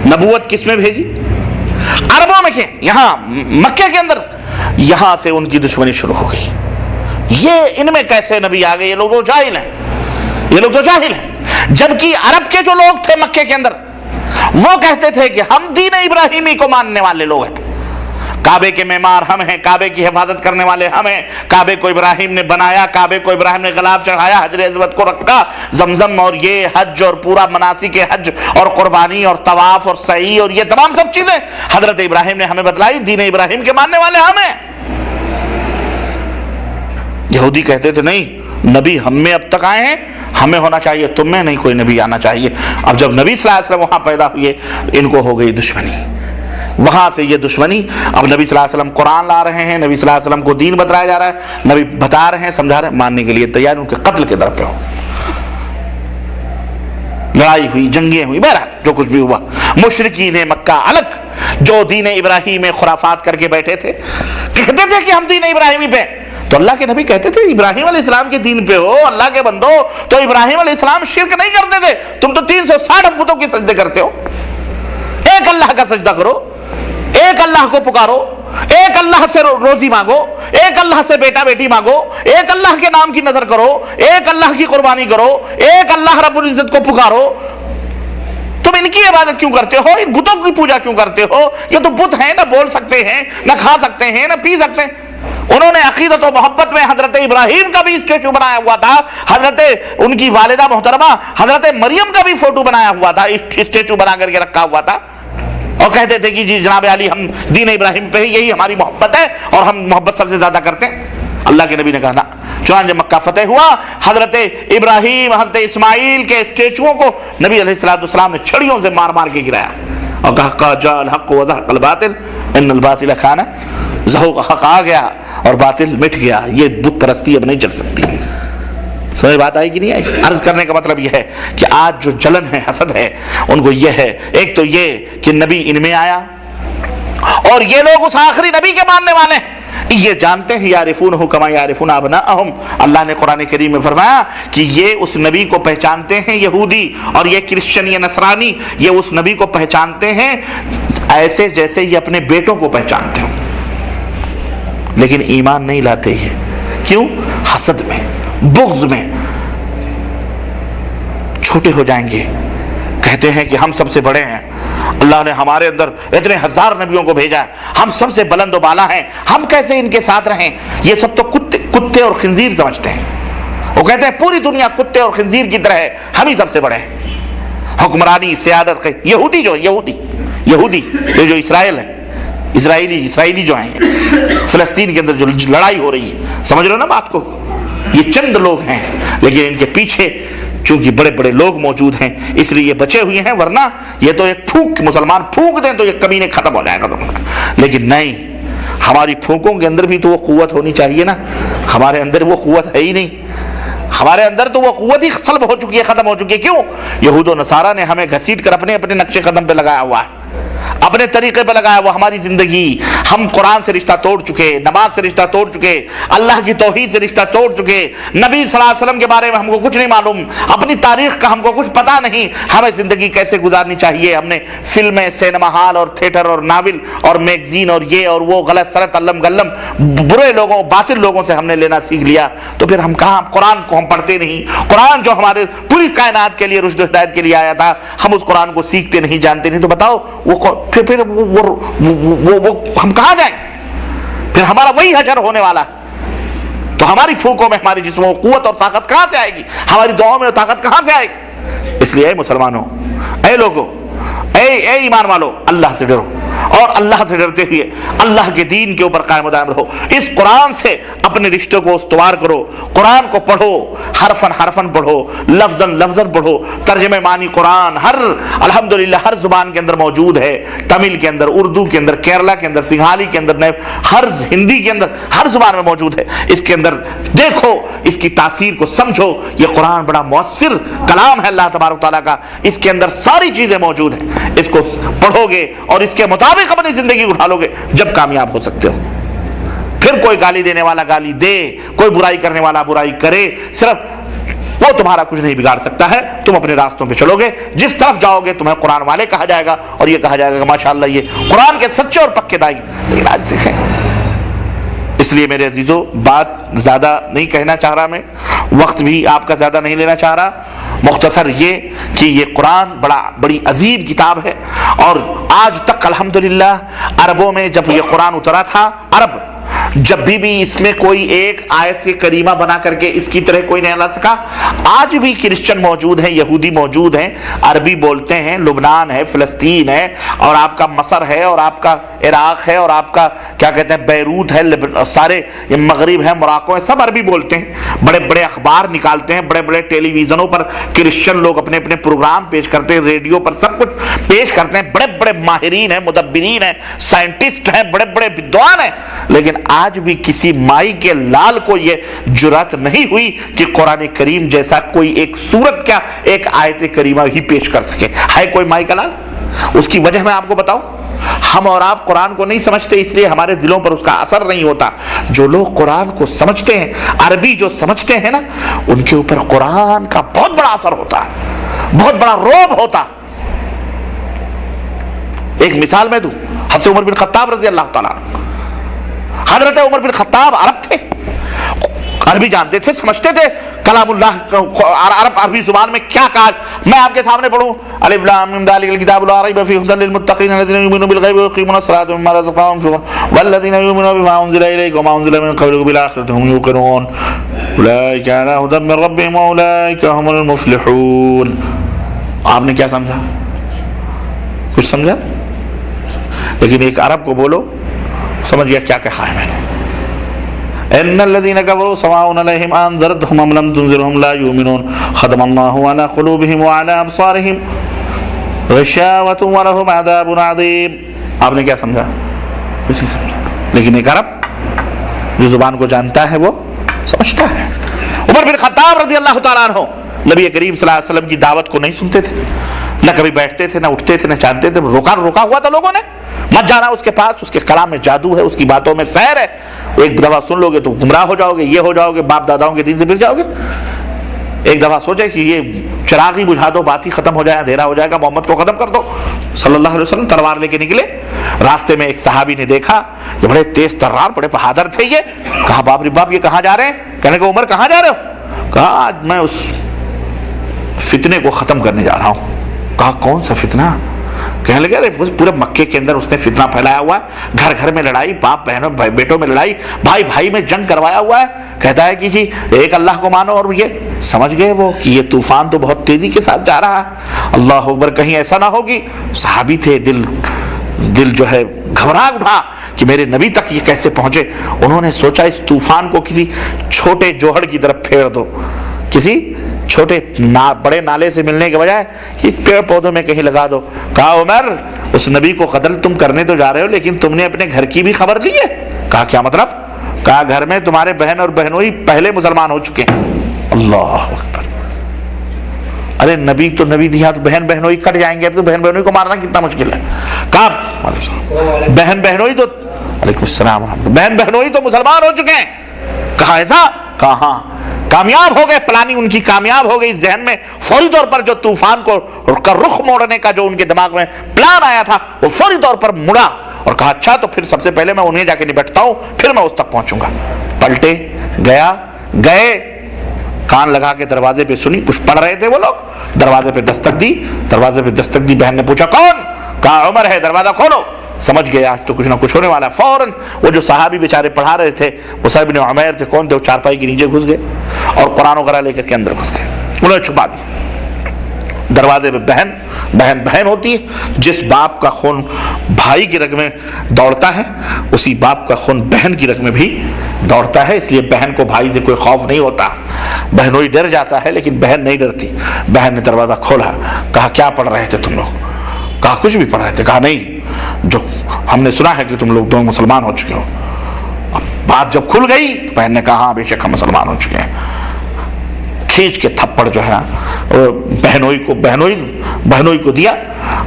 نبوت کس میں بھیجی؟ عربوں میں. کہ یہاں مکے کے اندر یہاں سے ان کی دشمنی شروع ہو گئی. یہ ان میں کیسے نبی آ گئے؟ یہ لوگ تو جاہل ہیں. یہ لوگ تو جاہل ہیں. جبکہ عرب کے جو لوگ تھے مکے کے اندر، وہ کہتے تھے کہ ہم دین ابراہیمی کو ماننے والے لوگ ہیں. کعبے کے معمار ہم ہیں، کعبے کی حفاظت کرنے والے ہم ہیں. کعبے کو ابراہیم نے بنایا، کعبے کو ابراہیم نے غلاف چڑھایا، حجر اسود کو رکھا، زمزم اور یہ حج اور پورا مناسک حج اور قربانی اور طواف اور سعی اور یہ تمام سب چیزیں حضرت ابراہیم نے ہمیں بتلائی. دین ابراہیم کے ماننے والے ہم ہیں. یہودی کہتے تھے نہیں نبی ہم میں اب تک آئے ہیں، ہمیں ہونا چاہیے، تم میں نہیں کوئی نبی آنا چاہیے۔ اب جب نبی صلی اللہ علیہ وسلم وہاں پیدا ہوئے ان کو ہو گئی دشمنی، وہاں سے یہ دشمنی۔ اب نبی صلی اللہ علیہ وسلم قرآن لا رہے ہیں، نبی صلی اللہ علیہ وسلم کو دین بتلایا جا رہا ہے، نبی بتا رہے ہیں، سمجھا رہے ہیں، ماننے کے لیے تیار، ان کے قتل کے در پہ ہو۔ لڑائی ہوئی، جنگیں ہوئی، بہرحال جو کچھ بھی ہوا۔ مشرکین مکہ الگ جو دین ابراہیم میں خرافات کر کے بیٹھے تھے، کہتے تھے کہ ہم دین ابراہیمی پہ، تو اللہ کے نبی کہتے تھے ابراہیم علیہ السلام کے دین پہ ہو، اللہ کے بندو، تو ابراہیم علیہ السلام شرک نہیں کرتے تھے، تم تو 360 بتوں کی سجدے کرتے ہو۔ ایک اللہ کا سجدہ کرو، ایک اللہ کو پکارو، ایک اللہ سے روزی مانگو، ایک اللہ سے بیٹا بیٹی مانگو، ایک اللہ کے نام کی نظر کرو، ایک اللہ کی قربانی کرو، ایک اللہ رب العزت کو پکارو۔ تم ان کی عبادت کیوں کرتے ہو؟ ان بتوں کی پوجا کیوں کرتے ہو؟ یہ تو بت ہیں، نہ بول سکتے ہیں، نہ کھا سکتے ہیں، نہ پی سکتے ہیں۔ انہوں نے عقیدت و محبت میں حضرت ابراہیم کا بھی اسٹیچو بنایا ہوا تھا، حضرت ان کی والدہ محترمہ حضرت مریم کا بھی فوٹو بنایا ہوا تھا، اسٹیچو بنا کر کے رکھا ہوا تھا، اور کہتے تھے کہ جی جناب علی ہم دین ابراہیم پہ یہی ہماری محبت ہے اور ہم محبت سب سے زیادہ کرتے ہیں۔ اللہ کے نبی نے کہا نا، چنانچہ مکہ فتح ہوا، حضرت ابراہیم حضرت اسماعیل کے اسٹیچوؤں کو نبی علیہ السلام نے چھڑیوں سے مار مار کے گرایا اور کہا قد جاء الحق وزهق الباطل ان الباطل کان زہوقا، حق آ گیا اور باطل مٹ گیا۔ یہ بت پرستی اب نہیں چل سکتی۔ سمجھ بات آئی کہ نہیں آئی؟ عرض کرنے کا مطلب یہ ہے کہ آج جو جلن ہے، حسد ہے، ان کو یہ ہے، ایک تو یہ کہ نبی ان میں آیا، اور یہ لوگ اس آخری نبی کے ماننے والے ہیں، یہ جانتے ہیں یعرفونہ کما یعرفون ابناءہم۔ اللہ نے قرآن کریم میں فرمایا کہ یہ اس نبی کو پہچانتے ہیں، یہودی اور یہ کرسچن، یہ نصرانی، یہ اس نبی کو پہچانتے ہیں ایسے جیسے یہ اپنے بیٹوں کو پہچانتے ہیں، لیکن ایمان نہیں لاتے یہ۔ کیوں؟ حسد میں، بغض میں، چھوٹے ہو جائیں گے، کہتے ہیں کہ ہم سب سے بڑے ہیں، اللہ نے ہمارے اندر اتنے ہزار نبیوں کو بھیجا ہے، ہم سب سے بلند و بالا ہیں، ہم کیسے ان کے ساتھ رہیں؟ یہ سب تو کتے اور خنزیر سمجھتے ہیں۔ وہ کہتے ہیں پوری دنیا کتے اور خنزیر کی طرح ہے، ہم ہی سب سے بڑے ہیں۔ حکمرانی، سیادت، یہودی یہ جو اسرائیل ہے، اسرائیلی جو ہیں، فلسطین کے اندر جو لڑائی ہو رہی ہے، سمجھ رہے ہو نا بات کو؟ یہ چند لوگ ہیں، لیکن ان کے پیچھے چونکہ بڑے بڑے لوگ موجود ہیں اس لیے یہ بچے ہوئے ہیں، ورنہ یہ تو ایک پھونک، مسلمان پھونک دیں تو یہ کمینے ختم ہو جائے گا۔ لیکن نہیں، ہماری پھونکوں کے اندر بھی تو وہ قوت ہونی چاہیے نا، ہمارے اندر وہ قوت ہے ہی نہیں، ہمارے اندر تو وہ قوت ہی سلب ہو چکی ہے، ختم ہو چکی ہے۔ کیوں؟ یہود و نصارہ نے ہمیں گھسیٹ کر اپنے نقش قدم پہ لگایا ہوا ہے، اپنے طریقے پہ لگایا ہوا ہماری زندگی۔ ہم قرآن سے رشتہ توڑ چکے، نماز سے رشتہ توڑ چکے، اللہ کی توحید سے رشتہ توڑ چکے، نبی صلی اللہ علیہ وسلم کے بارے میں ہم کو کچھ نہیں معلوم، اپنی تاریخ کا ہم کو کچھ پتا نہیں، ہمیں زندگی کیسے گزارنی چاہیے۔ ہم نے فلمیں، سینما ہال اور تھیٹر اور ناول اور میگزین اور یہ اور وہ غلط سلط علم گلم برے لوگوں، باطل لوگوں سے ہم نے لینا سیکھ لیا، تو پھر ہم کہاں؟ قرآن کو ہم پڑھتے نہیں، قرآن جو ہمارے پوری کائنات کے لیے رشد و ہدایت کے لیے آیا تھا، ہم اس قرآن کو سیکھتے نہیں، جانتے نہیں، تو بتاؤ پھر وہ ہم کہاں جائیں؟ پھر ہمارا وہی حشر ہونے والا، تو ہماری پھونکوں میں ہمارے جسموں میں قوت اور طاقت کہاں سے آئے گی؟ ہماری دعاؤں میں طاقت کہاں سے آئے گی؟ اس لیے اے مسلمانوں، اے لوگوں، اے ایمان والو، اللہ سے ڈرو، اور اللہ سے ڈرتے ہوئے اللہ کے دین کے اوپر قائم و دائم رہو۔ اس قرآن سے اپنے رشتے کو استوار کرو، قرآن کو پڑھو، حرفن پڑھو، لفظاً پڑھو، ترجمہ معنی قرآن الحمدللہ ہر زبان کے اندر موجود ہے، تمل کے اندر، اردو کے اندر، کیرلا کے اندر، سنگھالی کے اندر، ہر ہندی کے اندر، ہر زبان میں موجود ہے۔ اس کے اندر دیکھو، اس کی تاثیر کو سمجھو۔ یہ قرآن بڑا مؤثر کلام ہے اللہ تبارک تعالیٰ کا، اس کے اندر ساری چیزیں موجود ہیں، اس کو پڑھو گے اور اس کے مطابق اپنی زندگی اٹھا لو گے جب کامیاب ہو سکتے ہو۔ پھر کوئی گالی دینے والا گالی دے، کوئی برائی کرنے والا برائی کرے، صرف وہ تمہارا کچھ نہیں بگاڑ سکتا ہے۔ تم اپنے راستوں پہ چلو گے، جس طرف جاؤ گے تمہیں قرآن والے کہا جائے گا، اور یہ کہا جائے گا کہ ماشاءاللہ یہ قرآن کے سچے اور پکے دائی۔ لیکن آج دیکھیں، اس لیے میرے عزیزو بات زیادہ نہیں کہنا چاہ رہا، میں وقت بھی آپ کا زیادہ نہیں لینا چاہ رہا، مختصر یہ کہ یہ قرآن بڑی عظیم کتاب ہے، اور آج تک الحمدللہ عربوں میں جب یہ قرآن اترا تھا، عرب جب بھی اس میں کوئی ایک آیت کریمہ بنا کر کے اس کی طرح کوئی نہیں لا سکا. آج بھی کرسچن موجود ہیں، یہودی موجود ہیں، عربی بولتے ہیں، لبنان ہے، فلسطین ہے، اور آپ کا مصر ہے، اور آپ کا عراق ہے، اور آپ کا کیا کہتے ہیں بیروت ہے، سارے مغرب ہے، موراکو ہے، سب عربی بولتے ہیں. بڑے بڑے اخبار نکالتے ہیں، بڑے بڑے ٹیلی ویژنوں پر کرسچن لوگ اپنے اپنے پروگرام پیش کرتے ہیں، ریڈیو پر سب کچھ پیش کرتے ہیں. بڑے بڑے ماہرین ہیں، مدبرین ہیں، سائنٹسٹ ہیں، بڑے بڑے بدعان ہیں. لیکن آج بھی کسی مائی کے لال کو یہ جرات نہیں ہوئی کہ قرآن کریم جیسا کوئی ایک سورت کیا ایک آیت کریمہ ہی پیش کر سکے. ہے کوئی مائی کا لال؟ اس کی وجہ میں آپ کو بتاؤں. ہم اور آپ قرآن کو نہیں سمجھتے، اس لیے ہمارے دلوں پر اس کا اثر نہیں ہوتا. جو لوگ قرآن کو سمجھتے ہیں، عربی جو سمجھتے ہیں نا، ان کے اوپر قرآن کا بہت بڑا اثر ہوتا ہے، بہت بڑا رعب ہوتا. ایک مثال میں دوں، حضرت عمر بن خطاب رضی اللہ تعالیٰ عنہ. حضرت عمر بن خطاب عرب تھے، عربی جانتے تھے، سمجھتے تھے کلام اللہ. عربی زبان میں کیا کہا میں آپ کے سامنے پڑھوں؟ الف لام میم ذالک الکتاب لا ریب فیہ ھدی للمتقین الذین یؤمنون بالغیب ویقیمون الصلاۃ ومما رزقناهم ينفقون والذین یؤمنون بما انزل الیک وما انزل من قبلک بالآخرۃ هم یوقنون اولئک علی ھدی من ربهم واولئک هم المفلحون. آپ نے کیا سمجھا؟ کچھ سمجھا؟ لیکن ایک عرب کو بولو، سمجھ گیا کیا کہا ہے میں نے. ان الذين كفروا سواء عليهم انذرتهم ام لم تنذرهم لا يؤمنون ختم الله على قلوبهم وعلى ابصارهم غشاوة ولهم عذاب عظيم. آپ نے کیا سمجھا؟ کچھ نہیں سمجھا. لیکن ایک عرب جو زبان کو جانتا ہے وہ سمجھتا ہے. عمر بن خطاب رضی اللہ تعالیٰ عنہ نبی کریم صلی اللہ علیہ وسلم کی دعوت کو نہیں سنتے تھے، نہ کبھی بیٹھتے تھے، نہ اٹھتے تھے، نہ جانتے تھے. روکا ہوا تھا لوگوں نے، مت جانا اس کے پاس، اس کے کلام میں جادو ہے، اس کی باتوں میں سحر ہے، ایک دفعہ سن لو گے تو گمراہ ہو جاؤ گے، یہ ہو جاؤ گے، باپ داداؤں کے دین سے پھر جاؤ گے. ایک دفعہ سوچے کہ یہ چراغ ہی بجھا دو، بات ہی ختم ہو جائے، اندھیرا ہو جائے گا، محمد کو ختم کر دو صلی اللہ علیہ وسلم. تلوار لے کے نکلے، راستے میں ایک صحابی نے دیکھا کہ بڑے تیز ترار، بڑے بہادر تھے. یہ کہا باپ رے باپ، یہ کہاں جا رہے ہیں؟ کہنے کو عمر کہاں جا رہے ہو؟ کہا آج میں اس فتنے کو ختم کرنے جا رہا ہوں. کہا کون سا فتنہ؟ کہنے لگے ارے پورے مکے کے اندر اس نے فتنہ پھیلایا ہوا ہے، گھر گھر میں لڑائی، باپ بہنوں بیٹوں میں لڑائی، بھائی بھائی میں جنگ کروایا ہوا ہے. کہتا ہے کہ جی ایک اللہ کو مانو. اور یہ سمجھ گئے وہ کہ یہ طوفان تو بہت تیزی کے ساتھ جا رہا ہے، اللہ اکبر، کہیں ایسا نہ ہوگی. صحابی تھے، دل جو ہے گھبرا اٹھا کہ میرے نبی تک یہ کیسے پہنچے. انہوں نے سوچا اس طوفان کو کسی چھوٹے جوہڑ کی طرف پھیر دو، کسی چھوٹے بڑے نالے سے ملنے کے بجائے کہ پیڑ پودوں میں کہیں لگا دو. کہا عمر اس نبی کو قتل تم کرنے تو جا رہے ہو، لیکن تم نے اپنے گھر کی بھی خبر لی ہے. کہا کیا مطلب؟ کہا گھر میں تمہارے بہن اور بہنوئی پہلے مسلمان ہو چکے ہیں. اللہ اکبر. ارے نبی تو نبی دیا تو بہن بہنوئی کٹ جائیں گے، تو بہن بہنوئی کو مارنا کتنا مشکل ہے. کہا بہن بہنوئی تو علیکم السلام، بہن بہنوئی تو مسلمان ہو چکے ہیں. کہا ایسا؟ کہا ہاں. کامیاب ہو گئے، پلاننگ ان کی کامیاب ہو گئی. ذہن میں فوری طور پر جو طوفان کو رخ موڑنے کا جو ان کے دماغ میں پلان آیا تھا وہ فوری طور پر مڑا اور کہا اچھا تو پھر سب سے پہلے میں انہیں جا کے نپٹتا ہوں، پھر میں اس تک پہنچوں گا. پلٹے گئے کان لگا کے دروازے پہ سنی، کچھ پڑھ رہے تھے وہ لوگ. دروازے پہ دستک دی. بہن نے پوچھا کون؟ کہا عمر ہے، دروازہ کھولو. سمجھ گیا آج تو کچھ نہ کچھ ہونے والا. فوراً وہ جو صحابی بیچارے پڑھا رہے تھے، وہ صاحب بن عمیر تھے، کون تھے؟ وہ چارپائی کے نیچے گھس گئے اور قرآن وغیرہ لے کر کے اندر گھس گئے. انہوں نے چھپا دیا. دروازے پہ بہن ہوتی ہے. جس باپ کا خون بھائی کی رگ میں دوڑتا ہے، اسی باپ کا خون بہن کی رگ میں بھی دوڑتا ہے. اس لیے بہن کو بھائی سے کوئی خوف نہیں ہوتا. بہنوئی ڈر جاتا ہے لیکن بہن نہیں ڈرتی. بہن نے دروازہ کھولا. کہا کیا پڑھ رہے تھے تم لوگ؟ کہا کچھ بھی پڑھ رہے تھے. کہا نہیں، جو ہم نے سنا ہے کہ تم لوگ دونوں مسلمان ہو چکے ہو. اب بات جب کھل گئی تو بہن نے کہا ہاں بے شک ہم مسلمان ہو چکے ہیں. کھینچ کے تھپڑ جو ہے بہنوئی کو دیا.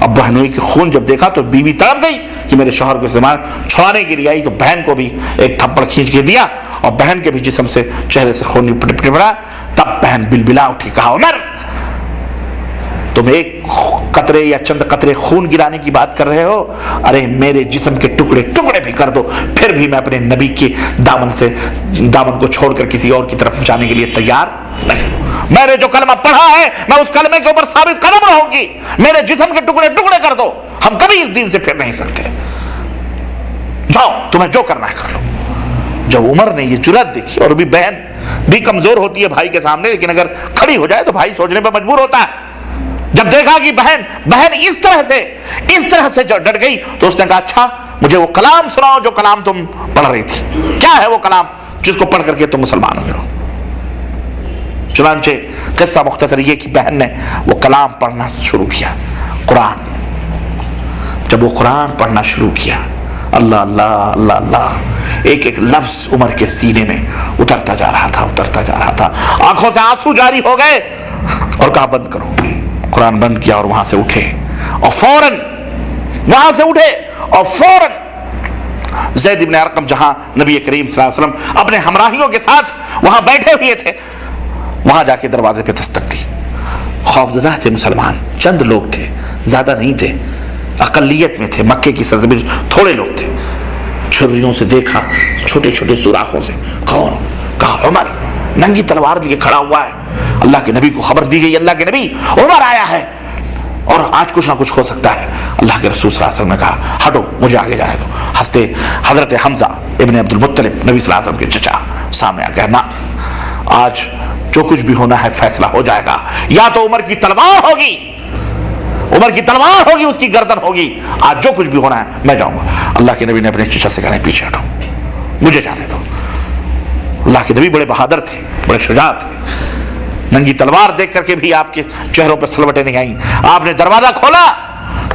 اب بہنوئی کے خون جب دیکھا تو بیوی تڑپ گئی کہ میرے شوہر کو استعمال چھڑانے کے لیے آئی، تو بہن کو بھی ایک تھپڑ کھینچ کے دیا اور بہن کے بھی جسم سے چہرے سے خون پڑا. تب بہن بلبلا اٹھی. کہا عمر تم ایک قطرے یا چند قطرے خون گرانے کی بات کر رہے ہو؟ ارے میرے جسم کے ٹکڑے ٹکڑے بھی کر دو، پھر بھی میں اپنے نبی کے دامن کو چھوڑ کر کسی اور کی طرف جانے کے لیے تیار نہیں. میں نے جو کلمہ پڑھا ہے میں اس کلمے کے اوپر ثابت قدم رہوں گی. میرے جسم کے ٹکڑے ٹکڑے کر دو، ہم کبھی اس دین سے پھر نہیں سکتے. جاؤ تمہیں جو کرنا ہے کر لو. جب عمر نے یہ جرأت دیکھی، اور بھی بہن بھی کمزور ہوتی ہے بھائی کے سامنے، لیکن اگر کھڑی ہو جائے تو بھائی سوچنے پہ مجبور ہوتا ہے. جب دیکھا کہ بہن اس طرح سے ڈٹ گئی تو اس نے کہا اچھا مجھے وہ کلام سناؤ جو کلام تم پڑھ رہی تھی. کیا ہے وہ کلام جس کو پڑھ کر کے تم مسلمان ہوئے ہو؟ چنانچہ قصہ مختصر یہ کہ بہن نے وہ کلام پڑھنا شروع کیا، قرآن. جب وہ قرآن پڑھنا شروع کیا، اللہ اللہ اللہ اللہ، ایک ایک لفظ عمر کے سینے میں اترتا جا رہا تھا. آنکھوں سے آنسو جاری ہو گئے اور کہا بند کرو. قرآن بند کیا اور وہاں سے اٹھے اور فوراً زید بن ارقم جہاں نبی کریم صلی اللہ علیہ وسلم اپنے ہمراہیوں کے ساتھ وہاں بیٹھے ہوئے تھے، وہاں جا کے دروازے پہ دستک دی. خوفزدہ تھے مسلمان، چند لوگ تھے، زیادہ نہیں تھے، اقلیت میں تھے، مکے کی سرزمین تھوڑے لوگ تھے. چھریوں سے دیکھا، چھوٹے چھوٹے سوراخوں سے. کون؟ کہا عمر ننگی تلوار لیے کھڑا ہوا ہے. اللہ کے نبی کو خبر دی گئی، اللہ کے نبی عمر آیا ہے اور آج کچھ نہ کچھ ہو سکتا ہے. اللہ کے رسول صلی اللہ علیہ وسلم نے کہا ہٹو، مجھے آگے جانے دو. ہنستے حضرت حمزہ ابن عبد المطلب نبی صلی اللہ علیہ وسلم کے چچا سامنے آ گیا. نہ، آج جو کچھ بھی ہونا ہے فیصلہ ہو جائے گا. یا تو عمر کی تلوار ہوگی، اس کی گردن ہوگی. آج جو کچھ بھی ہونا ہے میں جاؤں گا. اللہ کے نبی نے اپنے چچا سے کہا پیچھے ہٹو، مجھے جانے دو. اللہ کے نبی بڑے بہادر تھے، بڑے شجاع تھے. ننگی تلوار دیکھ کر کے بھی آپ کے چہروں پہ سلوٹیں نہیں آئیں. آپ نے دروازہ کھولا،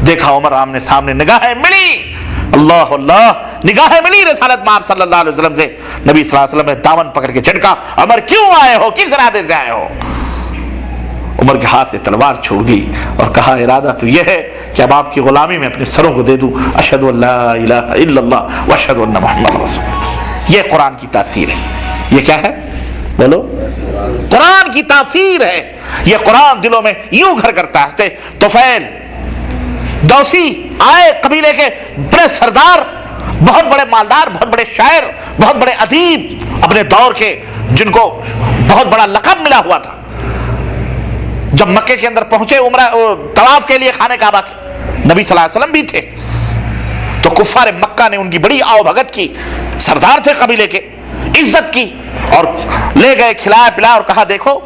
دیکھا عمر آمنے سامنے، نگاہیں ملی، اللہ اللہ، نگاہیں ملی رسالت میں آپ صلی اللہ علیہ وسلم سے. نبی صلی اللہ علیہ وسلم نے دامن پکڑ کے جھٹکا، عمر کیوں آئے ہو، کس ارادے سے آئے ہو؟ عمر کے ہاتھ سے تلوار چھوڑ گئی اور کہا ارادہ تو یہ ہے کہ اب آپ کی غلامی میں اپنے سروں کو دے دوں. اشہد ان لا الہ الا اللہ واشہد ان محمد رسول اللہ. یہ قرآن کی تاثیر ہے. یہ کیا ہے؟ بولو. قرآن کی تاثیر ہے. یہ قرآن دلوں میں یوں گھر کرتا ہے. طفیل دوسی آئے، قبیلے کے بڑے سردار، بہت بڑے مالدار، بہت بڑے شاعر، بہت بڑے ادیب اپنے دور کے، جن کو بہت بڑا لقب ملا ہوا تھا. جب مکے کے اندر پہنچے عمرہ طواف کے لیے خانہ کعبہ کے، نبی صلی اللہ علیہ وسلم بھی تھے، تو کفار مکہ نے ان کی بڑی آؤ بھگت کی. سردار تھے قبیلے کے، عزت کی، اور لے گئے، کھلایا پلایا اور کہا دیکھو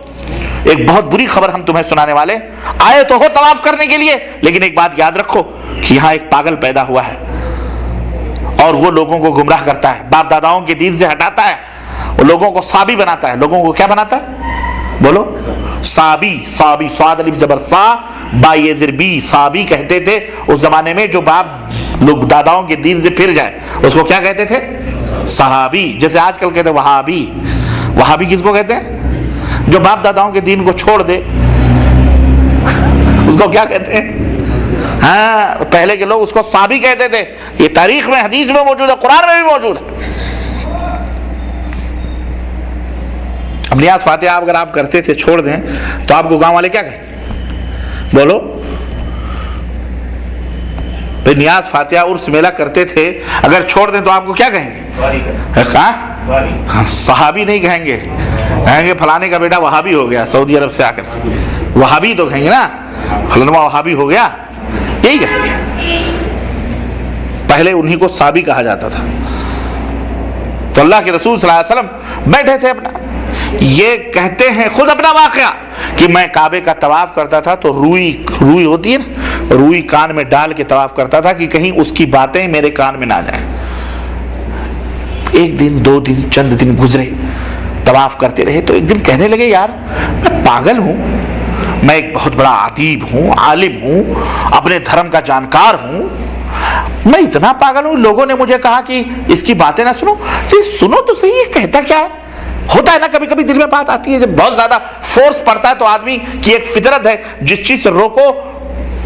ایک بہت بری خبر ہم تمہیں سنانے والے. آئے تو ہو طواف کرنے کے لیے، لیکن ایک بات یاد رکھو کہ یہاں ایک پاگل پیدا ہوا ہے اور وہ لوگوں کو گمراہ کرتا ہے، باپ داداؤں کے دین سے ہٹاتا ہے، وہ لوگوں کو صابی بناتا ہے. لوگوں کو کیا بناتا ہے؟ بولو. صابی. صاد الف زبر صا با یہ زر بی. صابی کہتے تھے اس زمانے میں جو باپ لوگ داداؤں کے دین سے پھر جائے، اس کو کیا کہتے تھے؟ صحابی. جیسے آج کل کہتے ہیں وہابی. وہابی کس کو کہتے ہیں؟ جو باپ داداؤں کے دین کو چھوڑ دے اس کو کیا کہتے ہیں؟ ہاں، پہلے کے لوگ اس کو صحابی کہتے تھے. یہ تاریخ میں، حدیث میں موجود ہے، قرآن میں بھی موجود ہے. اب نیاز فاتحہ اگر آپ کرتے تھے چھوڑ دیں تو آپ کو گاؤں والے کیا کہیں؟ بولو. بھئی نیاز فاتحہ عرس میلہ کرتے تھے، اگر چھوڑ دیں تو آپ کو کیا کہیں گے؟ کہاں؟ صحابی نہیں کہیں گے، کہیں گے فلانے کا بیٹا وہابی ہو گیا سعودی عرب سے آ کر. وہابی تو کہیں گے نا، فلانا وہابی ہو گیا، یہی کہیں گے. پہلے انہی کو صحابی کہا جاتا تھا. تو اللہ کے رسول صلی اللہ علیہ وسلم بیٹھے تھے اپنا، یہ کہتے ہیں خود اپنا واقعہ کہ میں کعبے کا طواف کرتا تھا تو روئی ہوتی ہے نا، روئی کان میں ڈال کے طواف کرتا تھا کہ کہیں اس کی باتیں میرے کان میں نہ جائیں. ایک دن، دو دن، چند دن گزرے، طواف کرتے رہے. تو ایک دن کہنے لگے یار میں پاگل ہوں، میں ایک بہت بڑا ادیب ہوں، عالم ہوں، اپنے دھرم کا جانکار ہوں، میں اتنا پاگل ہوں. لوگوں نے مجھے کہا کہ اس کی باتیں نہ سنو. یہ سنو تو صحیح، یہ کہتا کیا ہے؟ ہوتا ہے نا کبھی کبھی دل میں بات آتی ہے، جب بہت زیادہ فورس پڑتا ہے تو آدمی کی ایک فطرت ہے، جس چیز سے روکو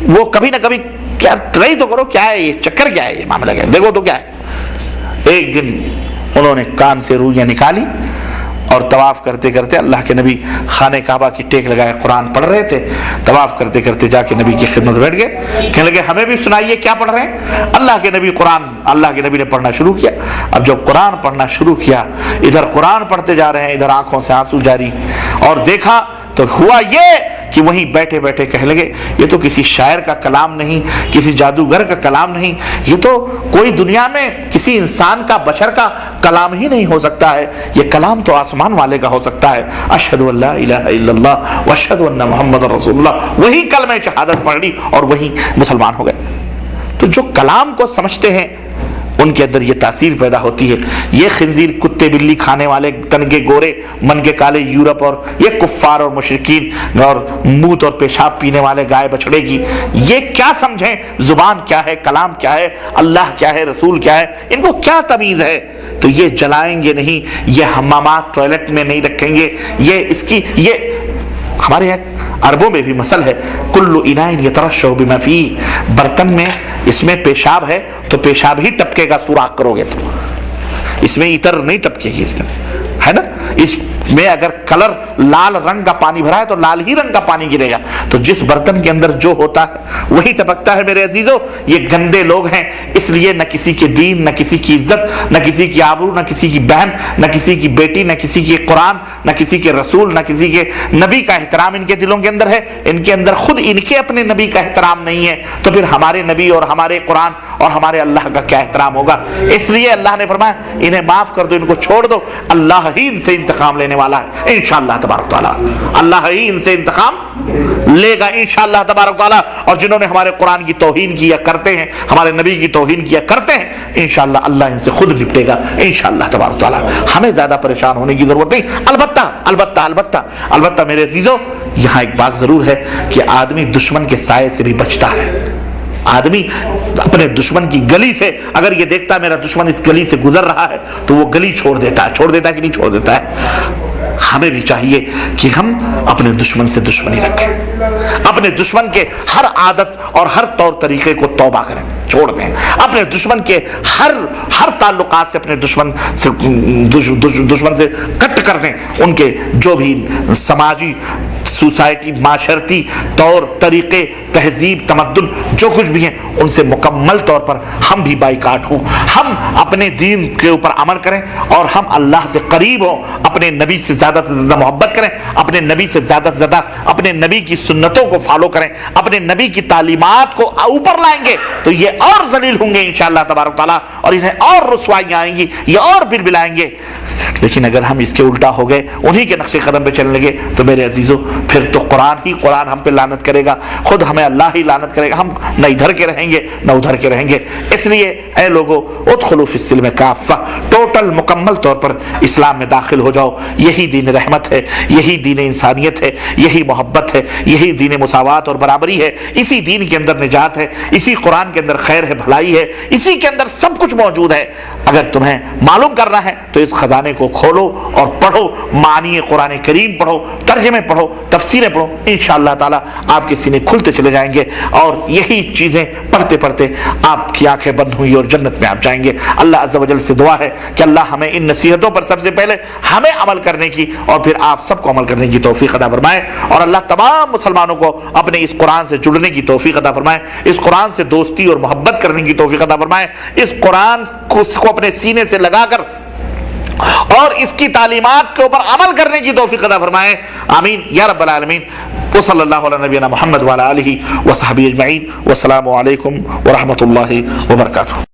وہ کبھی نہ کبھی کیا ٹرائی تو کرو، کیا ہے یہ چکر، کیا ہے یہ معاملہ، کیا دیکھو تو کیا ہے. ایک دن انہوں نے کان سے روئیاں نکالی اور طواف کرتے کرتے اللہ کے نبی خانہ کعبہ کی ٹیک لگائے قرآن پڑھ رہے تھے. طواف کرتے کرتے جا کے نبی کی خدمت بیٹھ گئے، کہنے لگے ہمیں بھی سنائیے کیا پڑھ رہے ہیں. اللہ کے نبی قرآن، اللہ کے نبی نے پڑھنا شروع کیا. اب جب قرآن پڑھنا شروع کیا، ادھر قرآن پڑھتے جا رہے ہیں، ادھر آنکھوں سے آنسو جاری، اور دیکھا تو ہوا یہ کہ وہیں بیٹھے بیٹھے کہہ لگے یہ تو کسی شاعر کا کلام نہیں، کسی جادوگر کا کلام نہیں، یہ تو کوئی دنیا میں کسی انسان کا، بشر کا کلام ہی نہیں ہو سکتا ہے، یہ کلام تو آسمان والے کا ہو سکتا ہے۔ اشہد ان لا الہ الا اللہ واشہد ان محمد رسول اللہ، وہی کلمہ شہادت پڑھ لی اور وہی مسلمان ہو گئے۔ تو جو کلام کو سمجھتے ہیں ان کے اندر یہ تاثیر پیدا ہوتی ہے۔ یہ خنزیر، کتے بلی کھانے والے تنگے گورے من کے کالے یورپ اور یہ کفار اور مشرکین اور موت اور پیشاب پینے والے گائے بچڑے کی، یہ کیا سمجھیں زبان کیا ہے، کلام کیا ہے، اللہ کیا ہے، رسول کیا ہے، ان کو کیا تمیز ہے؟ تو یہ جلائیں گے نہیں، یہ حمامات ٹوائلٹ میں نہیں رکھیں گے، یہ ہمارے یہاں عربوں میں بھی مثل ہے، کل اناء یترشح بما فیہ، برتن میں اس میں پیشاب ہے تو پیشاب ہی ٹپکے گا، سوراخ کرو گے تو اس میں عطر نہیں ٹپکے گی، اس میں ہے نا، اس میں اگر کلر لال رنگ کا پانی بھرا ہے تو لال ہی رنگ کا پانی گرے گا۔ تو جس برتن کے اندر جو ہوتا ہے وہی ٹپکتا ہے۔ میرے عزیزو، یہ گندے لوگ ہیں، اس لیے نہ کسی کے دین، نہ کسی کی عزت، نہ کسی کی آبرو، نہ کسی کی بہن، نہ کسی کی بیٹی، نہ کسی کے قرآن، نہ کسی کے رسول، نہ کسی کے نبی کا احترام ان کے دلوں کے اندر ہے۔ ان کے اندر خود ان کے اپنے نبی کا احترام نہیں ہے، تو پھر ہمارے نبی اور ہمارے قرآن اور ہمارے اللہ کا کیا احترام ہوگا؟ اس لیے اللہ نے فرمایا انہیں معاف کر دو، ان کو چھوڑ دو، اللہ ہی ان سے انتقام لینے والا ہے انشاءاللہ تبارک تعالیٰ، اللہ ہی ان سے انتقام لے گا انشاءاللہ تبارک تعالیٰ۔ اور جنہوں نے ہمارے قرآن کی توہین کیا کرتے ہیں، ہمارے نبی کی توہین کیا کرتے ہیں، انشاءاللہ اللہ ان سے خود نپٹے گا انشاءاللہ تبارک تعالیٰ۔ ہمیں زیادہ پریشان ہونے کی ضرورت نہیں۔ البتہ میرے عزیزو، یہاں ایک بات ضرور ہے کہ آدمی دشمن کے سائے سے بھی بچتا ہے۔ آدمی اپنے دشمن کی گلی سے اگر یہ دیکھتا ہے میرا دشمن اس گلی سے گزر رہا ہے تو وہ گلی چھوڑ دیتا ہے کہ نہیں چھوڑ دیتا ہے؟ ہمیں بھی چاہیے کہ ہم اپنے دشمن سے دشمنی رکھیں، اپنے دشمن کے ہر عادت اور ہر طور طریقے کو توبہ کریں، چھوڑ دیں، اپنے دشمن کے ہر تعلقات سے اپنے دشمن سے کٹ کر دیں، ان کے جو بھی سماجی، سوسائٹی، معاشرتی طور طریقے، تہذیب، تمدن جو کچھ بھی ہیں ان سے مکمل طور پر ہم بھی بائیکاٹ ہوں، ہم اپنے دین کے اوپر عمل کریں اور ہم اللہ سے قریب ہوں، اپنے نبی سے زیادہ محبت کریں، اپنے نبی سے زیادہ اپنے نبی کی سنتوں کو فالو کریں، اپنے نبی کی تعلیمات کو اوپر لائیں گے تو یہ اور ذلیل ہوں گے انشاءاللہ تبارک تعالیٰ، اور انہیں اور رسوائیاں آئیں گی، یہ اور بلبلائیں گے۔ لیکن اگر ہم اس کے الٹا ہو گئے، انہی کے نقش قدم پہ چلنے لگے تو میرے عزیزو پھر تو قرآن ہم پہ لعنت کرے گا، خود ہمیں اللہ ہی لعنت کرے گا، ہم نہ ادھر کے رہیں گے نہ ادھر کے رہیں گے۔ اس لیے اے لوگو، ادخلوا فی السلم کافہ، ٹوٹل مکمل طور پر اسلام میں داخل ہو جاؤ۔ یہی دین رحمت ہے، یہی دین انسانیت ہے، یہی محبت ہے، یہی دین مساوات اور برابری ہے، اسی دین کے اندر نجات ہے، اسی قرآن کے اندر خیر ہے، بھلائی ہے، اسی کے اندر سب کچھ موجود ہے۔ اگر تمہیں معلوم کرنا ہے تو اس خزانے کو کھولو اور پڑھو، معنی قرآن کریم پڑھو، ترجمے پڑھو، تفسیریں پڑھو، انشاءاللہ تعالیٰ آپ کے سینے کھلتے چلے جائیں گے، اور یہی چیزیں پڑھتے پڑھتے آپ کی آنکھیں بند ہوئی اور جنت میں آپ جائیں گے۔ اللہ عز و جل سے دعا ہے کہ اللہ ہمیں ان نصیحتوں پر سب سے پہلے ہمیں عمل کرنے کی اور پھر آپ سب کو عمل کرنے کی توفیق عطا فرمائے، اور اللہ تمام مسلمانوں کو اپنے اس قرآن سے جڑنے کی توفیق عطا فرمائے، اس قرآن سے دوستی اور محبت کرنے کی توفیق عطا فرمائے، اس قرآن کو اپنے سینے سے لگا کر اور اس کی تعلیمات کے اوپر عمل کرنے کی توفیق عطا فرمائے، آمین یا رب العالمین۔ وصلی اللہ علی نبینا محمد وعلی آلہ وصحبہ اجمعین، والسلام علیکم ورحمۃ اللہ وبرکاتہ۔